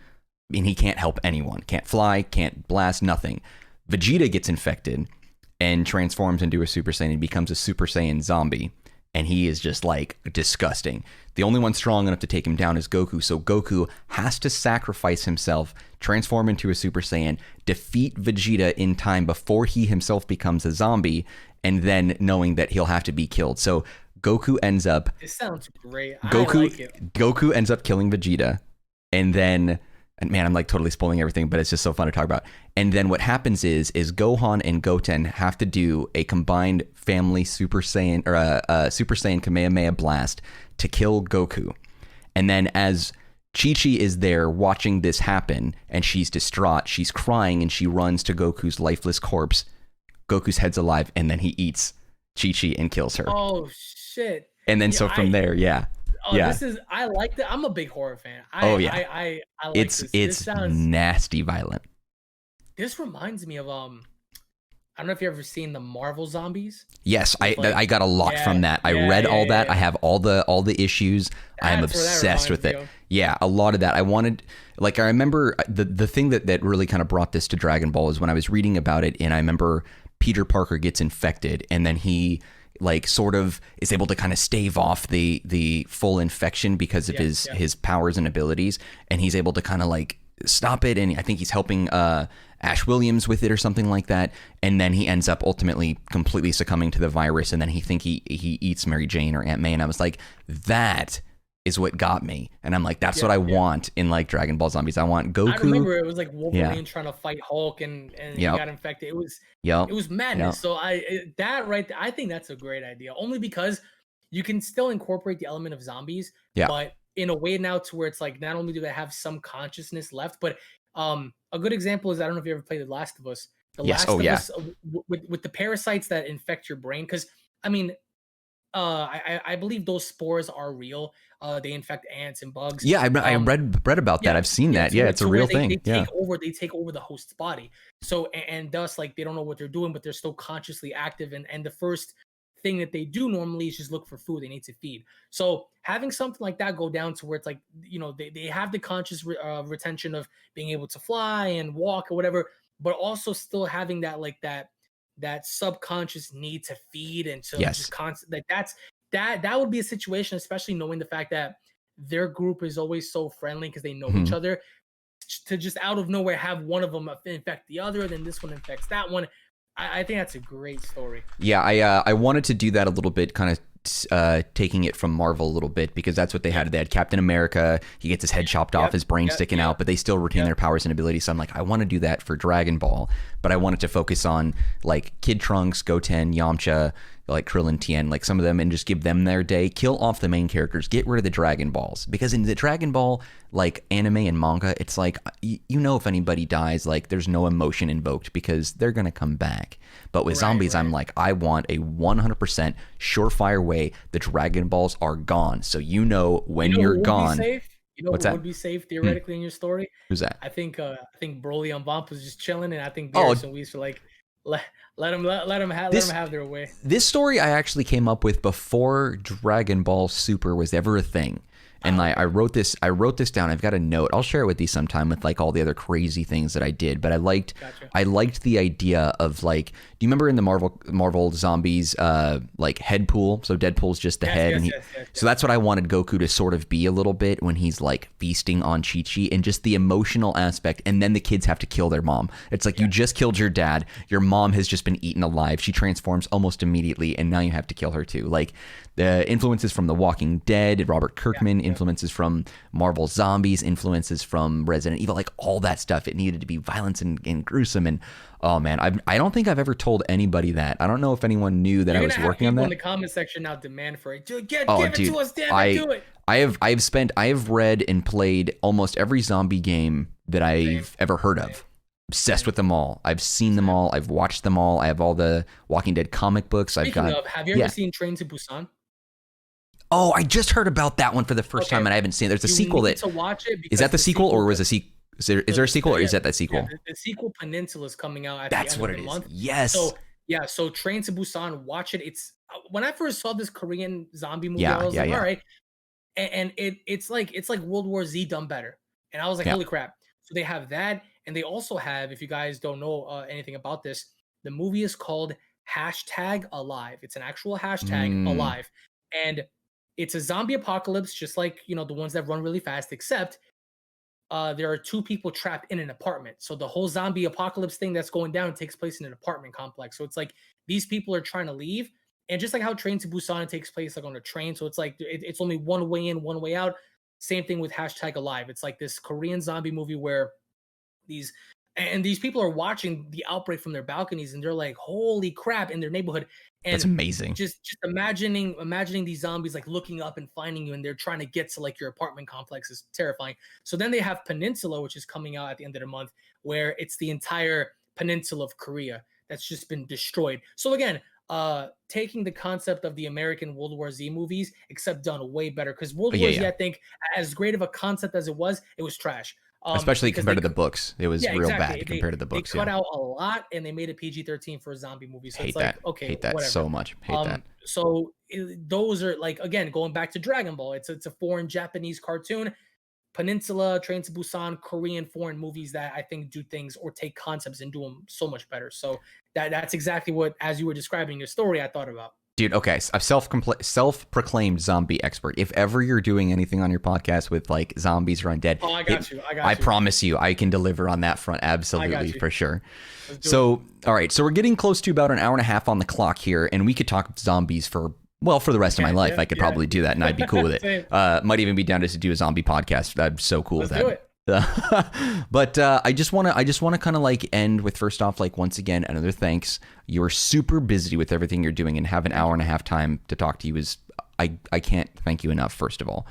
and he can't help anyone. Can't fly, can't blast, nothing. Vegeta gets infected and transforms into a Super Saiyan and becomes a Super Saiyan zombie. and he is just like disgusting. The only one strong enough to take him down is Goku. So Goku has to sacrifice himself, transform into a Super Saiyan, defeat Vegeta in time before he himself becomes a zombie, and then knowing that he'll have to be killed. So Goku ends up. This sounds great. I like it. Goku ends up killing Vegeta, and then. And man, I'm like totally spoiling everything, but it's just so fun to talk about. And then what happens is Gohan and Goten have to do a combined family Super Saiyan or a Super Saiyan Kamehameha blast to kill Goku. And then as Chi-Chi is there watching this happen and she's distraught, she's crying and she runs to Goku's lifeless corpse. Goku's head's alive and then he eats Chi-Chi and kills her. Oh shit. And then from there, yeah. Oh, yeah. I like that. I'm a big horror fan. I like it's nasty violent. This reminds me of I don't know if you've ever seen the Marvel zombies. Yes, I got a lot from that. I read all that. I have all the issues. I'm obsessed with it. Yeah, a lot of that. I remember the thing that really kind of brought this to Dragon Ball is when I was reading about it, and I remember Peter Parker gets infected, and then he like sort of is able to kind of stave off the full infection because of his powers and abilities, and he's able to kind of like stop it, and I think he's helping Ash Williams with it or something like that, and then he ends up ultimately completely succumbing to the virus, and then he eats Mary Jane or Aunt May, and I was like, that is what got me, and I'm like, that's what I want in like Dragon Ball Zombies. I want Goku. I remember it was like Wolverine trying to fight Hulk, and he got infected. It was madness. So I think that's a great idea, only because you can still incorporate the element of zombies, but in a way now to where it's like not only do they have some consciousness left, but a good example is I don't know if you ever played The Last of Us. Last of Us with the parasites that infect your brain, because I mean. I believe those spores are real. They infect ants and bugs. Yeah, I read about that. I've seen that. Yeah, it's a real thing. They take over the host's body. So and thus like they don't know what they're doing, but they're still consciously active. And the first thing that they do normally is just look for food. They need to feed. So having something like that go down to where it's like, you know, they have the conscious retention of being able to fly and walk or whatever, but also still having that subconscious need to feed and to just constant like that would be a situation, especially knowing the fact that their group is always so friendly because they know each other, to just out of nowhere have one of them infect the other, then this one infects that one. I think that's a great story. Yeah, I wanted to do that a little bit, kind of taking it from Marvel a little bit, because that's what they had. They had Captain America. He gets his head chopped off, his brain sticking out, but they still retain their powers and abilities. So I'm like, I want to do that for Dragon Ball, but I wanted to focus on like Kid Trunks, Goten, Yamcha, like Krillin, Tien, like some of them, and just give them their day. Kill off the main characters. Get rid of the Dragon Balls, because in the Dragon Ball like anime and manga, it's like you know, if anybody dies, like there's no emotion invoked because they're gonna come back. But with zombies, I'm like, I want a 100% surefire way the Dragon Balls are gone, so you know when you're gone. You know what would be safe theoretically in your story? Who's that? I think Broly and Vamp was just chilling, and I think Beerus and Whis were like, let them have their way. This story I actually came up with before Dragon Ball Super was ever a thing. And I wrote this down. I've got a note. I'll share it with you sometime with like all the other crazy things that I did. But I liked the idea of like, do you remember in the Marvel Zombies like head pool? So Deadpool's just the head, and so that's what I wanted Goku to sort of be a little bit when he's like feasting on Chi-Chi, and just the emotional aspect. And then the kids have to kill their mom. It's like you just killed your dad. Your mom has just been eaten alive. She transforms almost immediately, and now you have to kill her too. Like the influences from The Walking Dead, Robert Kirkman, influences from Marvel Zombies, influences from Resident Evil, like all that stuff. It needed to be violent and gruesome. And oh man, I don't think I've ever told anybody that. I don't know if anyone knew that I was working on that. In the comment section now demand for it. Dude, give it to us, damn it, do it. I have read and played almost every zombie game that I've ever heard of. Obsessed with them all. I've seen them all. I've watched them all. I have all the Walking Dead comic books. Have you ever seen Train to Busan? Oh, I just heard about that one for the first time, and I haven't seen it. There's a sequel that. To watch it. Is that the sequel, or was a sequel? Is there a sequel, or is that sequel? Yeah, the sequel Peninsula is coming out at That's the end what of the it month. is. Yes. So Train to Busan, watch it. It's when I first saw this Korean zombie movie, I was like, all right, and it's like World War Z done better, and I was like, holy crap. So they have that, and they also have, if you guys don't know anything about this, the movie is called #Alive. It's an actual hashtag Alive. and it's a zombie apocalypse, just like the ones that run really fast, except there are two people trapped in an apartment. So the whole zombie apocalypse thing that's going down takes place in an apartment complex. So it's like these people are trying to leave, and just like how Train to Busan takes place like on a train, so it's like it's only one way in, one way out. Same thing with #Alive. It's like this Korean zombie movie where these people are watching the outbreak from their balconies, and they're like, "Holy crap!" in their neighborhood. And That's amazing. Just imagining these zombies like looking up and finding you, and they're trying to get to like your apartment complex is terrifying. So then they have Peninsula, which is coming out at the end of the month, where it's the entire peninsula of Korea that's just been destroyed. So again, taking the concept of the American World War Z movies, except done way better. Because World War Z, I think, as great of a concept as it was trash. Especially compared to the books. It was real bad compared to the books. They cut out a lot, and they made it PG-13 for a zombie movie. So it's like, okay, hate that whatever. so much. Hate that. So those are like, again, going back to Dragon Ball. It's a foreign Japanese cartoon. Peninsula, Train to Busan, Korean foreign movies that I think do things or take concepts and do them so much better. So that's exactly what, as you were describing your story, I thought about. Dude, okay, a self-proclaimed zombie expert. If ever you're doing anything on your podcast with like zombies or undead, I got you. I promise you, I can deliver on that front. Absolutely, for sure. So, all right, so we're getting close to about an hour and a half on the clock here, and we could talk zombies for the rest of my life. I could probably do that, and I'd be cool with it. Might even be down to do a zombie podcast. I'm so cool with that. Let's do it. But I just want to kind of like end with, first off, like, once again, another thanks. You're super busy with everything you're doing, and have an hour and a half time to talk to you is I can't thank you enough, first of all.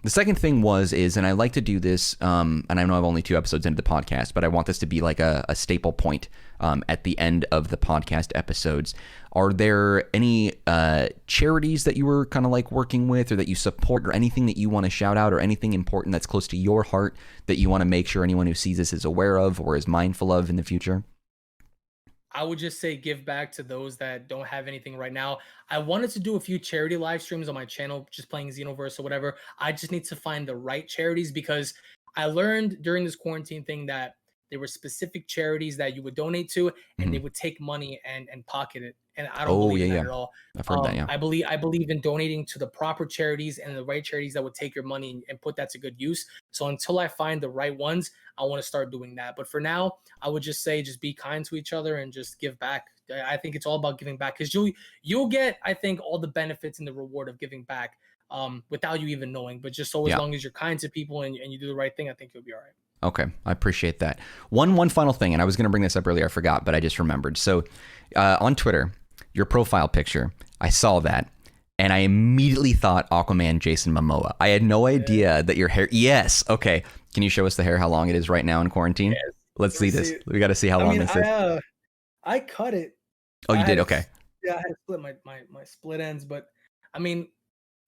The second thing is, and I like to do this, and I know I've only 2 episodes into the podcast, but I want this to be like a staple point at the end of the podcast episodes. Are there any charities that you were kind of like working with, or that you support, or anything that you want to shout out, or anything important that's close to your heart that you want to make sure anyone who sees this is aware of or is mindful of in the future? I would just say give back to those that don't have anything right now. I wanted to do a few charity live streams on my channel, just playing Xenoverse or whatever. I just need to find the right charities, because I learned during this quarantine thing that there were specific charities that you would donate to, and they would take money and pocket it. And I don't believe that at all. I've heard that, yeah. I believe in donating to the proper charities and the right charities that would take your money and put that to good use. So until I find the right ones, I want to start doing that. But for now, I would just say, just be kind to each other and just give back. I think it's all about giving back, because you'll get, I think, all the benefits and the reward of giving back without you even knowing. But just as long as you're kind to people and you do the right thing, I think you'll be all right. Okay, I appreciate that. One final thing, and I was going to bring this up earlier, I forgot, but I just remembered. So on Twitter, your profile picture, I saw that, and I immediately thought Aquaman Jason Momoa. I had no idea that your hair... Yes, okay. Can you show us the hair, how long it is right now in quarantine? Yes. Let's see this. We got to see how long this is. I cut it. Oh, you did? Okay. Yeah, I had to split my split ends, but I mean...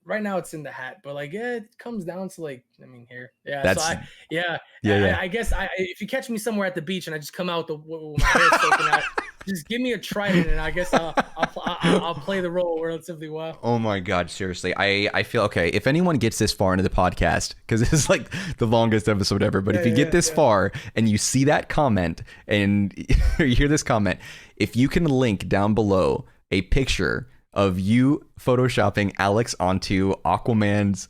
Right now it's in the hat, but like, it comes down to like, here. Yeah. That's, so I guess if you catch me somewhere at the beach and I just come out with my hair soaking out, just give me a trident, and I guess I'll play the role relatively well. Oh my God, seriously. I feel, okay, if anyone gets this far into the podcast, because this is like the longest episode ever, but if you get this far and you see that comment and you hear this comment, if you can link down below a picture of you photoshopping Alex onto Aquaman's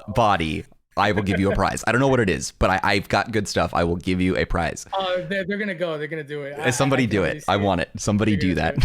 body, I will give you a prize. I don't know what it is, but I've got good stuff. I will give you a prize. They're gonna go. They're gonna do it. Somebody do it. I want it. Somebody do that.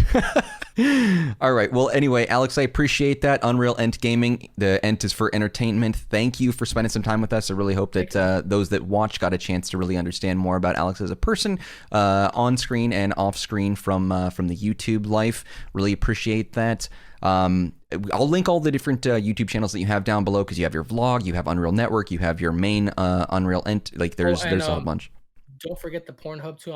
All right. Well, anyway, Alex, I appreciate that. UnrealEntGaming. The Ent is for entertainment. Thank you for spending some time with us. I really hope that those that watch got a chance to really understand more about Alex as a person, on screen and off screen from the YouTube life. Really appreciate that. I'll link all the different YouTube channels that you have down below, because you have your vlog, you have Unreal Network, you have your main Unreal Ent. Like there's a whole bunch. Don't forget the Pornhub too.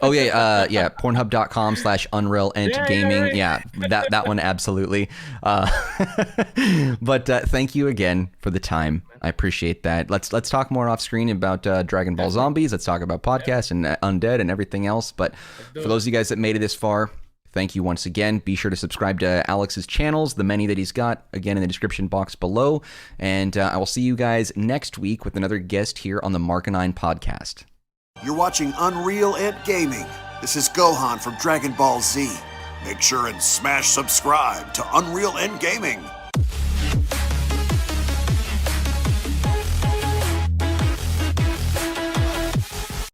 Oh yeah, Pornhub.com/UnrealEntGaming. Yeah, that one absolutely. But thank you again for the time. I appreciate that. Let's talk more off screen about Dragon Ball Zombies. Let's talk about podcasts and Undead and everything else. But for those of you guys that made it this far, thank you once again. Be sure to subscribe to Alex's channels, the many that he's got, again, in the description box below. And I will see you guys next week with another guest here on the Marcanine podcast. You're watching UnrealEntGaming. This is Gohan from Dragon Ball Z. Make sure and smash subscribe to UnrealEntGaming.